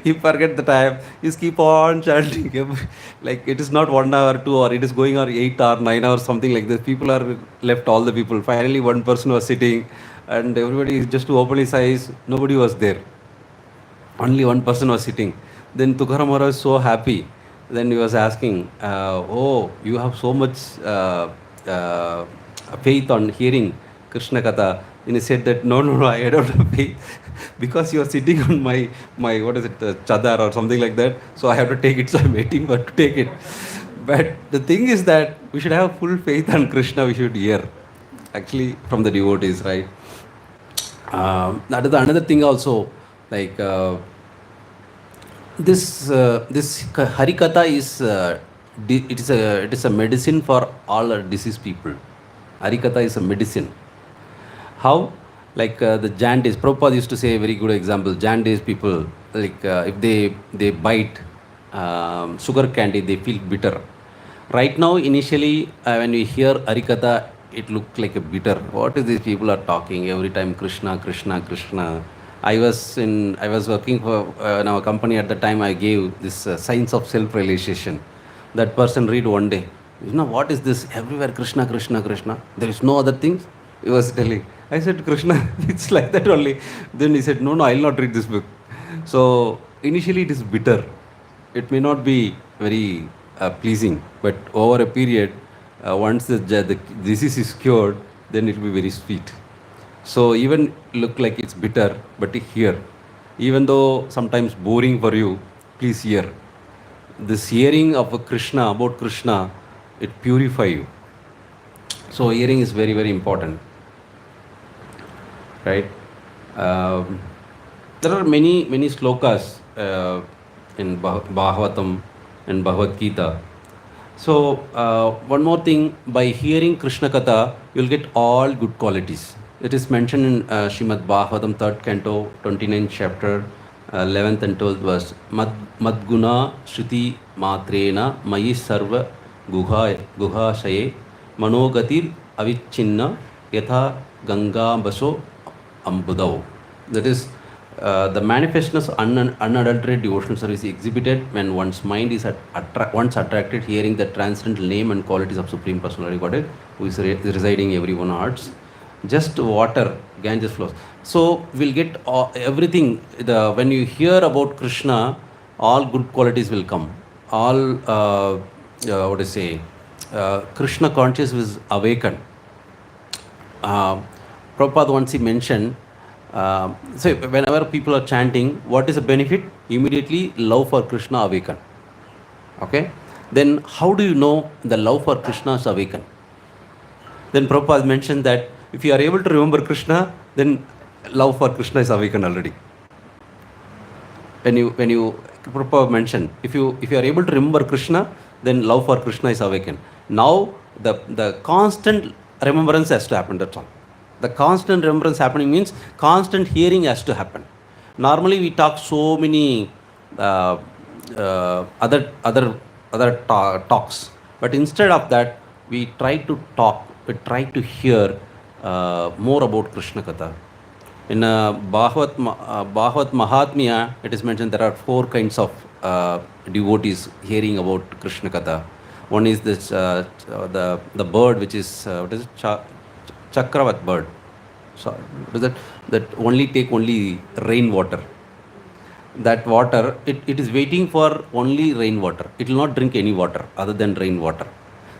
He forget the time. He's keep on chanting. Like it is not 1 hour, 2 hour. It is going on 8 hour, 9 hours, something like this. People are left. All the people. Finally, one person was sitting, and everybody just to open his eyes. Nobody was there. Only one person was sitting. Then Tukaram Maharaj was so happy. Then he was asking, "Oh, you have so much uh, faith on hearing Krishna Katha." And he said that, no, I don't have faith because you are sitting on my what is it, chadar or something like that. So I have to take it. So I'm waiting for to take it. But the thing is that we should have full faith on Krishna. We should hear actually from the devotees, right? That is another thing also. Like this Harikatha is it is a medicine for all diseased people. Harikatha is a medicine. How? Like the Jandays, Prabhupada used to say a very good example. Jandays people, like if they bite sugar candy, they feel bitter. Right now, initially, when we hear Harikatha, it looked like a bitter. What is these people are talking every time? Krishna, Krishna, Krishna. I was working for in our company at the time. I gave this science of self-realization. That person read one day. What is this? Everywhere Krishna, Krishna, Krishna. There is no other things. He was telling. I said, Krishna, it's like that only. Then he said, no, I'll not read this book. So initially it is bitter. It may not be very pleasing, but over a period, once the disease is cured, then it will be very sweet. So even look like it's bitter, but hear. Even though sometimes boring for you, please hear. This hearing of a Krishna, about Krishna, it purify you. So hearing is very, very important. Right? There are many slokas in Bhagavatam and Bhagavad Gita. So one more thing, by hearing Krishna Katha, you will get all good qualities. It is mentioned in Srimad Bhagavatam 3rd Canto, 29th chapter, 11th and 12th verse. Madguna Shruti Matrena Mayi Sarva Guhashaye Manogatir Avichinna Yatha Ganga Baso Ambudao. That is, the manifestness of unadulterated devotional service is exhibited when one's mind is once attracted, hearing the transcendental name and qualities of Supreme Personality Godhead, who is residing in every one hearts. Just water, Ganges flows. So we'll get everything. When you hear about Krishna, all good qualities will come. All what to say, Krishna consciousness is awakened. Prabhupada once he mentioned, so whenever people are chanting, what is the benefit? Immediately love for Krishna awaken. Okay? Then how do you know the love for Krishna is awakened? Then Prabhupada mentioned that if you are able to remember Krishna, then love for Krishna is awakened already. When you Prabhupada mentioned, if you are able to remember Krishna, then love for Krishna is awakened. Now the constant remembrance has to happen. That's all. The constant remembrance happening means constant hearing has to happen. Normally we talk so many other talks, but instead of that, we try to talk. We try to hear more about Krishna Katha. In Bhagavad Mahatmya, it is mentioned there are 4 kinds of devotees hearing about Krishna Katha. One is this the bird which is what is it? Chakravat bird. So what is that only take rainwater. That water, it is waiting for only rainwater. It will not drink any water other than rainwater.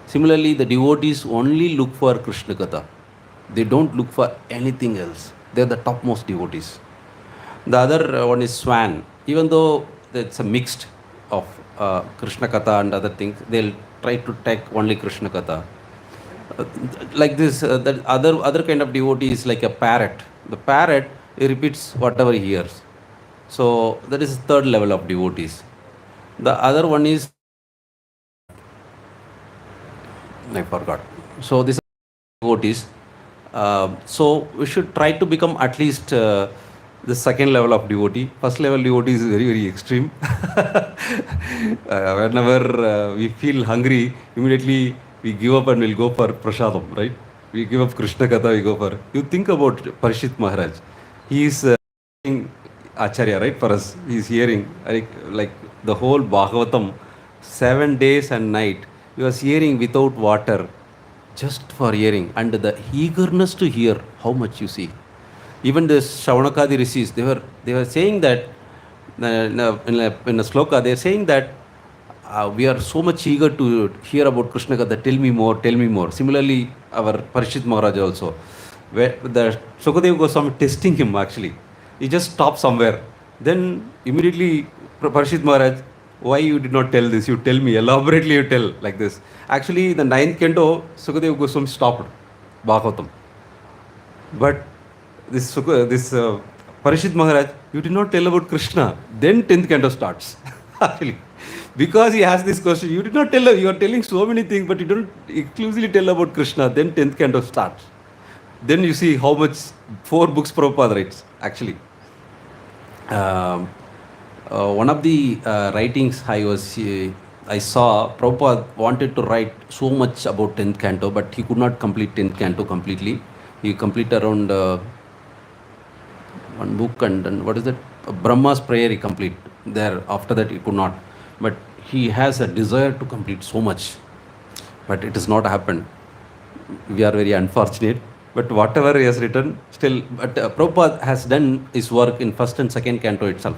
Similarly, the devotees only look for Krishna Katha. They don't look for anything else. They are the topmost devotees. The other one is swan. Even though it's a mixed of Krishna Katha and other things, they'll try to take only Krishna Katha. Like this, that other kind of devotee is like a parrot. The parrot, he repeats whatever he hears. So that is third level of devotees. The other one is, I forgot. So this devotees. So we should try to become at least the second level of devotee. First level devotee is very, very extreme. Whenever we feel hungry, immediately we give up and we'll go for prasadam, right? We give up Krishna Katha, we go for. You think about Parishit Maharaj. He is Acharya, right? For us, he is hearing like the whole Bhagavatam, 7 days and night. He was hearing without water, just for hearing, and the eagerness to hear. How much you see. Even the Shravanakadi rishis, they were saying that in a sloka, they are saying that we are so much eager to hear about Krishna Katha. Tell me more, tell me more. Similarly, our Parishit Maharaj also, where the Shukadeva Goswami testing him actually. He just stopped somewhere. Then immediately Parishit Maharaj, why you did not tell this? You tell me, elaborately you tell like this. Actually, the 9th canto, Shukadeva Goswami stopped Bhagavatam. But this Parishit Maharaj, you did not tell about Krishna. Then 10th canto starts. Actually, because he has this question, you did not tell, you are telling so many things, but you don't exclusively tell about Krishna. Then 10th canto starts. Then you see how much 4 books Prabhupada writes, actually. One of the writings I saw, Prabhupada wanted to write so much about 10th canto, but he could not complete 10th canto completely. He completed around one book, and then what is that? Brahma's prayer he complete. There, after that he could not. But he has a desire to complete so much. But it has not happened. We are very unfortunate. But whatever he has written, still, but Prabhupada has done his work in 1st and 2nd canto itself.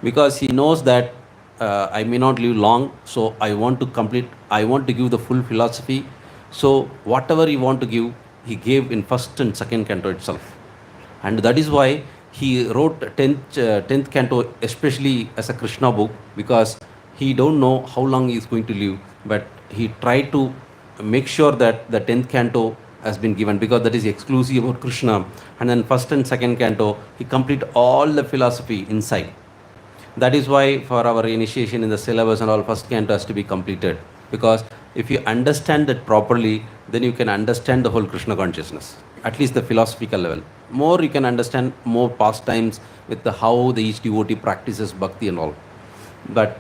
Because he knows that I may not live long, so I want to complete, I want to give the full philosophy. So whatever he want to give, he gave in 1st and 2nd canto itself. And that is why he wrote 10th canto, especially as a Krishna book, because he don't know how long he is going to live, but he tried to make sure that the 10th canto has been given, because that is exclusive about Krishna. And then 1st and 2nd canto, he complete all the philosophy inside. That is why for our initiation in the syllabus and all, 1st canto has to be completed. Because if you understand that properly, then you can understand the whole Krishna consciousness, at least the philosophical level. More you can understand more pastimes with how each devotee practices bhakti and all. But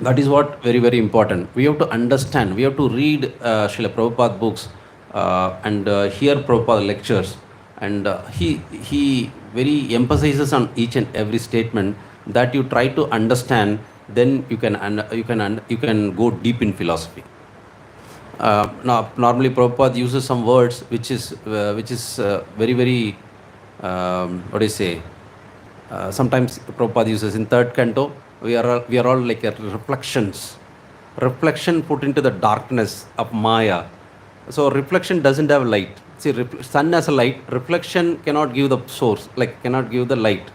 that is what very, very important. We have to understand, we have to read Srila Prabhupada books and hear Prabhupada lectures. And he very emphasizes on each and every statement that you try to understand, then you can go deep in philosophy. Now, normally Prabhupada uses some words which is very, very what do you say? Sometimes Prabhupada uses in 3rd canto. We are all like reflections. Reflection put into the darkness of Maya. So reflection doesn't have light. See, sun has a light. Reflection cannot give the source, like cannot give the light.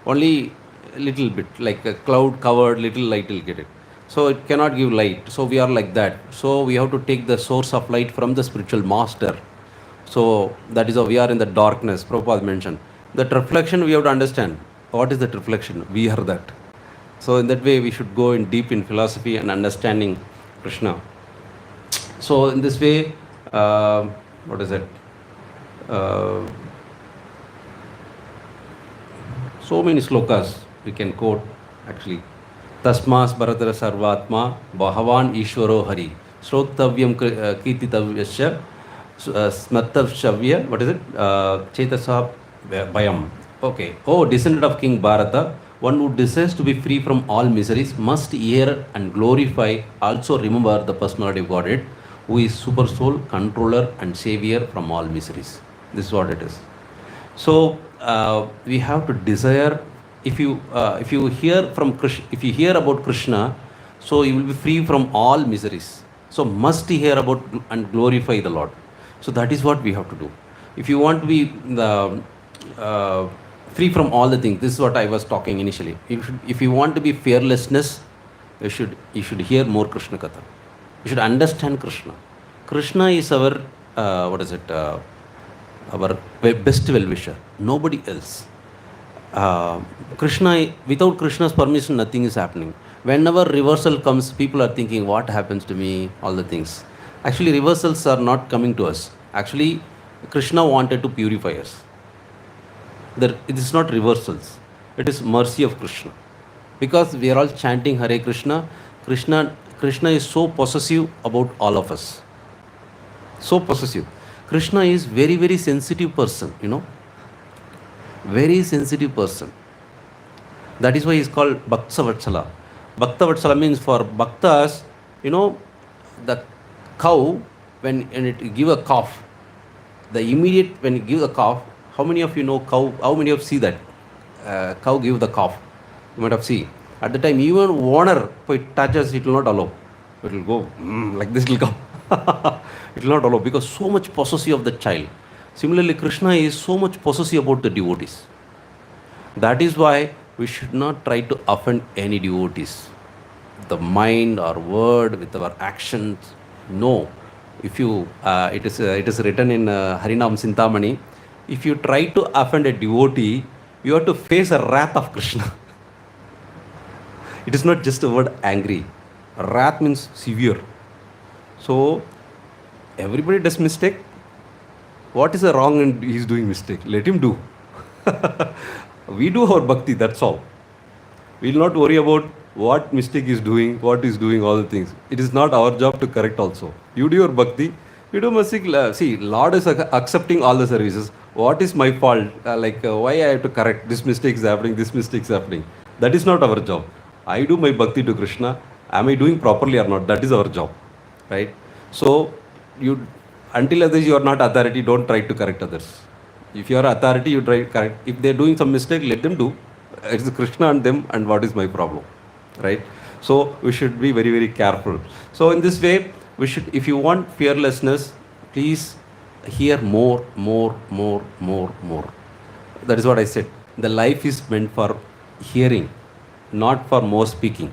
Only a little bit, like a cloud covered little light will get it. So it cannot give light. So we are like that. So we have to take the source of light from the spiritual master. So that is how we are in the darkness, Prabhupada mentioned. That reflection we have to understand. What is that reflection? We are that. So in that way we should go in deep in philosophy and understanding Krishna. So in this way, what is it? So many slokas we can quote actually. Tasmas Bharatara Sarvatma Bhagavan Ishwaro Hari Srotavyam Kirtitavyasya Smartavshavya, what is it? Chetasa Bhayam. Okay. Oh, descendant of King Bharata, one who desires to be free from all miseries must hear and glorify, also remember the personality of Godhead, who is super soul, controller and savior from all miseries. This is what it is. So we have to desire. If you hear from Krishna, if you hear about Krishna, so you will be free from all miseries. So must hear about and glorify the Lord. So that is what we have to do. If you want to be free from all the things, this is what I was talking initially. If you want to be fearlessness, you should hear more Krishna Katha. You should understand Krishna. Krishna is our our best well-wisher. Nobody else. Krishna, without Krishna's permission, nothing is happening. Whenever reversal comes, people are thinking, what happens to me? All the things. Actually, reversals are not coming to us. Actually, Krishna wanted to purify us. It is not reversals. It is mercy of Krishna. Because we are all chanting Hare Krishna, Krishna is so possessive about all of us. So possessive. Krishna is very, very sensitive person, very sensitive person. That is why he is called Bhakta Vatsala. Bhakta Vatsala means for Bhaktas, the cow, when it give a calf, the immediate, when it give the calf, how many of you know cow, how many of you see that cow give the calf? You might have seen. At the time, even owner, if it touches, it will not allow. It will go like this, it will come. It will not allow because so much possessive of the child. Similarly, Krishna is so much possessive about the devotees. That is why we should not try to offend any devotees. The mind or word with our actions. No. If you, it is written in Harinam Sintamani, if you try to offend a devotee, you have to face a wrath of Krishna. It is not just a word angry. Wrath means severe. So, everybody does mistake. What is the wrong and he is doing mistake? Let him do. We do our bhakti, that's all. We will not worry about what mistake is doing, what is doing, all the things. It is not our job to correct also. You do your bhakti, you do mistake. See, Lord is accepting all the services. What is my fault? Why I have to correct? This mistake is happening, this mistake is happening. That is not our job. I do my bhakti to Krishna. Am I doing properly or not? That is our job. Right? So, until others you are not authority, don't try to correct others. If you are authority, you try to correct. If they are doing some mistake, let them do. It's Krishna and them, and what is my problem? Right? So, we should be very, very careful. So, in this way, we should, if you want fearlessness, please hear more. That is what I said. The life is meant for hearing, not for more speaking.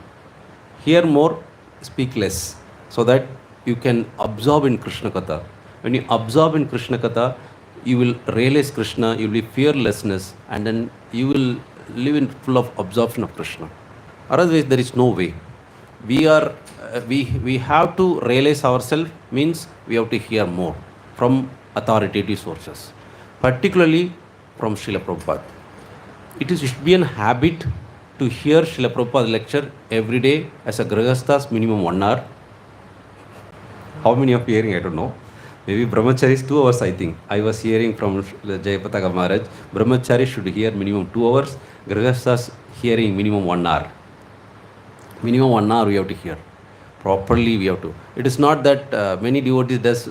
Hear more, speak less, so that you can absorb in Krishna Katha. When you absorb in Krishna Katha, you will realize Krishna, you will be fearlessness, and then you will live in full of absorption of Krishna. Otherwise, there is no way. We have to realize ourselves, means we have to hear more from authoritative sources, particularly from Srila Prabhupada. It should be a habit to hear Srila Prabhupada lecture every day as a Grihasthas minimum 1 hour. How many of you hearing? I don't know. Maybe Brahmachari is 2 hours, I think. I was hearing from Jayapataka Maharaj. Brahmachari should hear minimum 2 hours. Grihasthas hearing minimum 1 hour. Minimum 1 hour we have to hear. Properly we have to. It is not that many devotees does,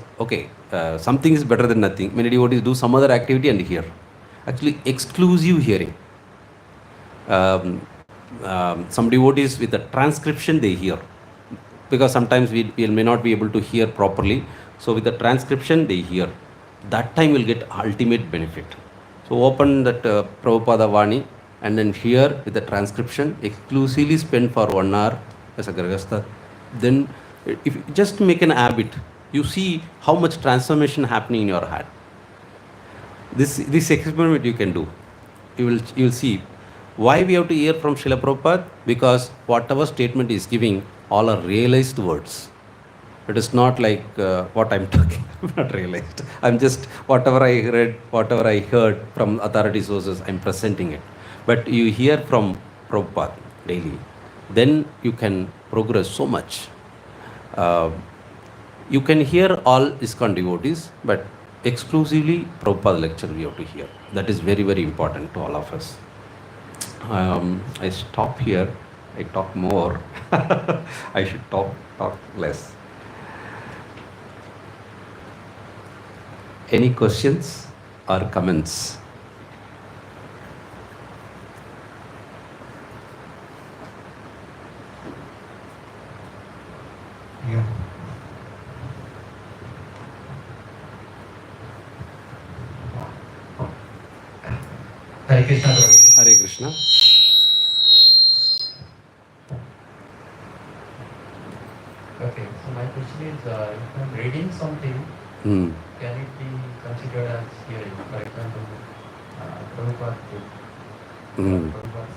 something is better than nothing. Many devotees do some other activity and hear. Actually, exclusive hearing. Some devotees with the transcription they hear. Because sometimes we may not be able to hear properly. So with the transcription they hear. That time will get ultimate benefit. So open that Prabhupada Vani and then hear with the transcription, exclusively spend for 1 hour as a Grihastha. Then if you just make an habit, you see how much transformation happening in your heart. This experiment you can do. You will see. Why we have to hear from Srila Prabhupada? Because whatever statement is giving, all are realized words. It is not like what I'm talking. I'm not realized. I'm just, whatever I read, whatever I heard from authority sources, I'm presenting it. But you hear from Prabhupada daily, then you can progress so much. You can hear all Iskcon devotees, but exclusively Prabhupada lecture we have to hear. That is very, very important to all of us. I stop here. I talk more. I should talk less. Any questions or comments? Yeah. Hare Krishna. Hare Krishna. Okay, so my question is, if I'm reading something, can it be considered as hearing? For example, Prabhupada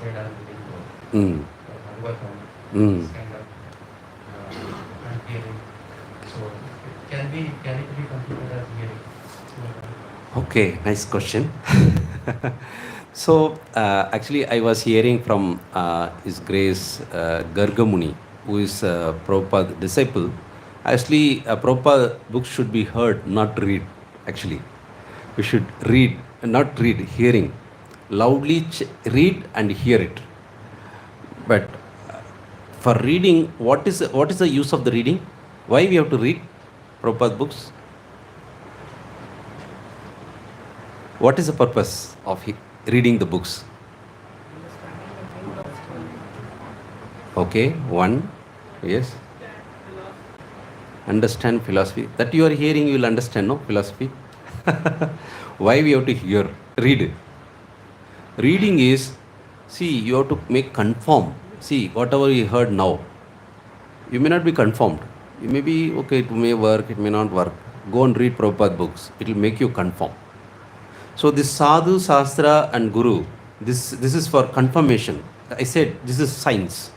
said I'm reading Bhagavatam, this kind of I'm hearing. So can it be considered as hearing? Okay, nice question. So, actually, I was hearing from His Grace Gargamuni, who is Prabhupada disciple. Actually, Prabhupada books should be heard, not read. Actually, we should read, not read, hearing. Loudly read and hear it. But for reading, what is the use of the reading? Why we have to read Prabhupada books? What is the purpose of reading the books? Okay, one, yes. Understand philosophy. That you are hearing, you will understand, no? Philosophy. Why we have to hear? Read. Reading is, see, you have to make conform. See, whatever you heard now, you may not be conformed. You may be, okay, it may work, it may not work. Go and read Prabhupada books. It will make you conform. So this sadhu, sastra and guru, this is for confirmation. I said this is science.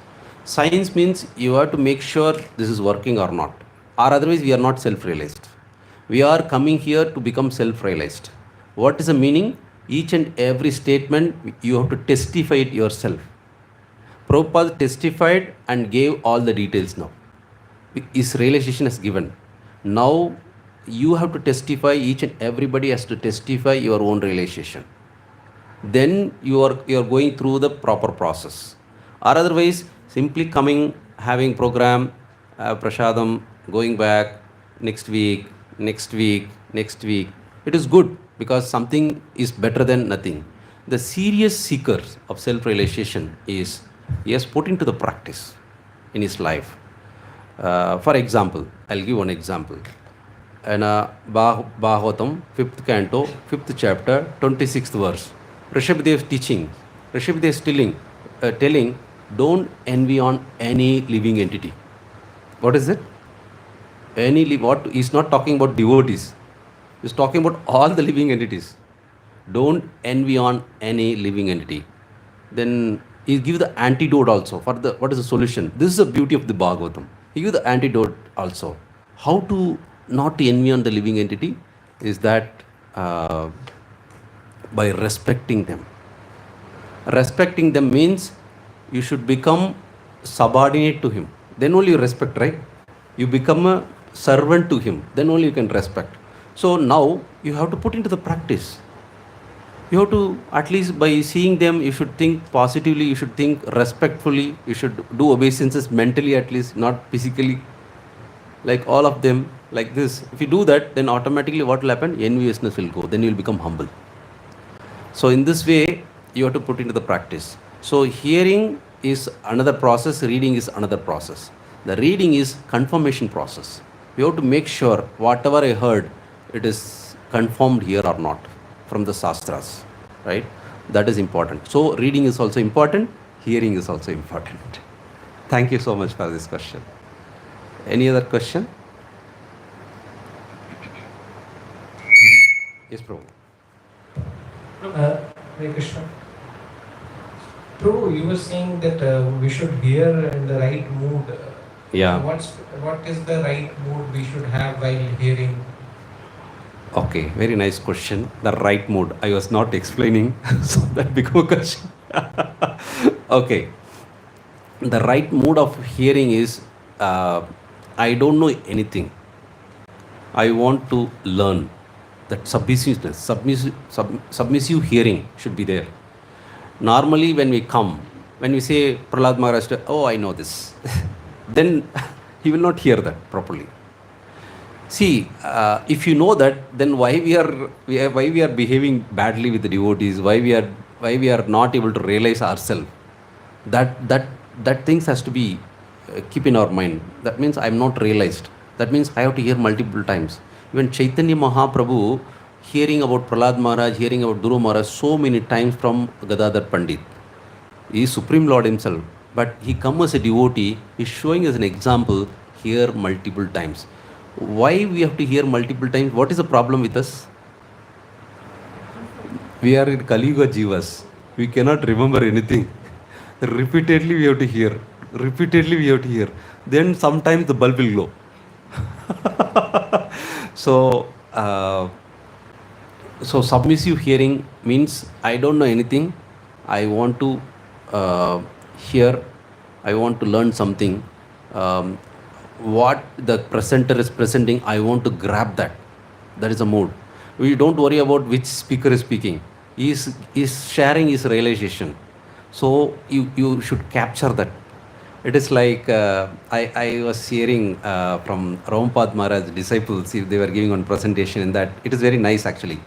Science means you have to make sure this is working or not. Or otherwise we are not self-realized. We are coming here to become self-realized. What is the meaning? Each and every statement you have to testify it yourself. Prabhupada testified and gave all the details now. His realization is given. Now you have to testify, each and everybody has to testify your own realization. Then you are going through the proper process. Or otherwise, simply coming, having program, prasadam, going back, next week, it is good because something is better than nothing. The serious seeker of self-realization is, he has put into the practice in his life. For example, I'll give one example. In Bhagavatam, 5th canto, 5th chapter, 26th verse. Rishabhdev is teaching. Rishabhdev is telling, don't envy on any living entity. What is it? What? He's not talking about devotees. He's talking about all the living entities. Don't envy on any living entity. Then he gives the antidote also for what is the solution. This is the beauty of the Bhagavatam. He gives the antidote also. How to not envy on the living entity is that by respecting them. Respecting them means you should become subordinate to him. Then only you respect, right? You become a servant to him. Then only you can respect. So now you have to put into the practice. You have to, at least by seeing them, you should think positively, you should think respectfully, you should do obeisances mentally at least, not physically. Like all of them, like this. If you do that, then automatically what will happen? Enviousness will go. Then you will become humble. So in this way, you have to put into the practice. So hearing is another process, reading is another process. The reading is confirmation process. You have to make sure whatever I heard, it is confirmed here or not from the Shastras, right? That is important. So reading is also important, hearing is also important. Thank you so much for this question. Any other question? Yes, Prabhu. Hare Krishna. Prabhu, you were saying that we should hear in the right mood. Yeah. What is the right mood we should have while hearing? Okay, very nice question. The right mood. I was not explaining, so that became a question. Okay. The right mood of hearing is, I don't know anything. I want to learn. That submissiveness, submissive hearing should be there. Normally when we come, when we say Prahlad Maharaj, oh, I know this, then he will not hear that properly. See, if you know that, then why we are behaving badly with the devotees? Why we are not able to realize ourselves? That things has to be keep in our mind. That means I am not realized. That means I have to hear multiple times. Even Chaitanya Mahaprabhu hearing about Prahlad Maharaj, hearing about Dhruva Maharaj so many times from Gadadhar Pandit. He is Supreme Lord himself, but he comes as a devotee, he is showing as an example, hear multiple times. Why we have to hear multiple times? What is the problem with us? We are in Kali Yuga Jivas. We cannot remember anything. Repeatedly we have to hear. Repeatedly we have to hear. Then sometimes the bulb will glow. So, So submissive hearing means I don't know anything. I want to hear. I want to learn something. Um, what the presenter is presenting, I want to grab that. That is a mood. We don't worry about which speaker is speaking. He is sharing his realization. So you should capture that. It is like I was hearing from Rampad Maharaj's disciples, they were giving one presentation in that. It is very nice actually.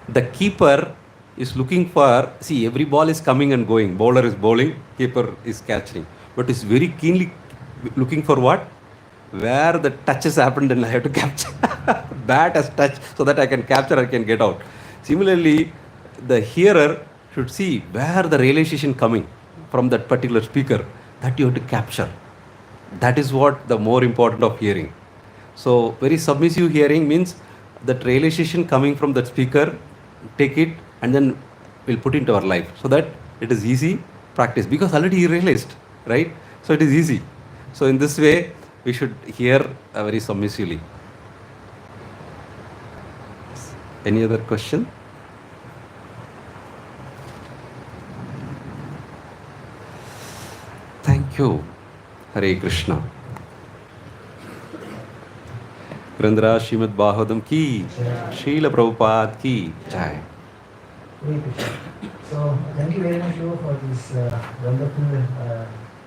The keeper is looking for, see, every ball is coming and going. Bowler is bowling, keeper is catching. But is very keenly looking for what? Where the touch has happened and I have to capture. Bat has touched so that I can capture, I can get out. Similarly, the hearer should see where the realization coming from that particular speaker, that you have to capture. That is what the more important of hearing. So very submissive hearing means that realization coming from that speaker, take it and then we'll put into our life so that it is easy practice, because already he realized, right? So it is easy. So in this way we should hear very submissively. Any other question? Thank you. Hare Krishna. Grandhara Srimad Bhagavatam ki, Srila Prabhupada ki jai. Hare Krishna. So thank you very much for this wonderful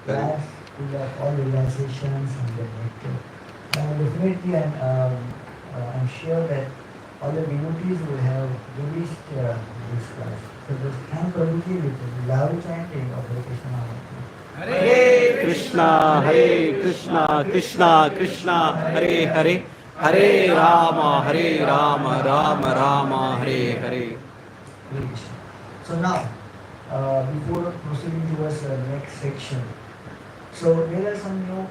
class. We have all realizations and the nectar. Definitely, I'm sure that all the devotees will have released this class. So just thank Prabhuji with loud chanting of Hare Krishna Mahamantra. Hare Krishna, Hare Krishna, Krishna Krishna, Hare Hare, Hare Rama, Rama Rama, Hare Hare. Hare Krishna. So now, before proceeding towards the next section, so there are some new,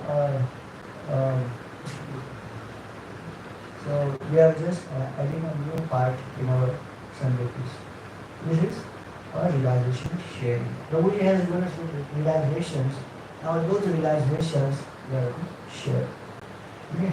so we are just adding a new part in our Sunday feast. This is our realization sharing. Prabhuji has given us realizations. Now those realizations we are going to share. Okay?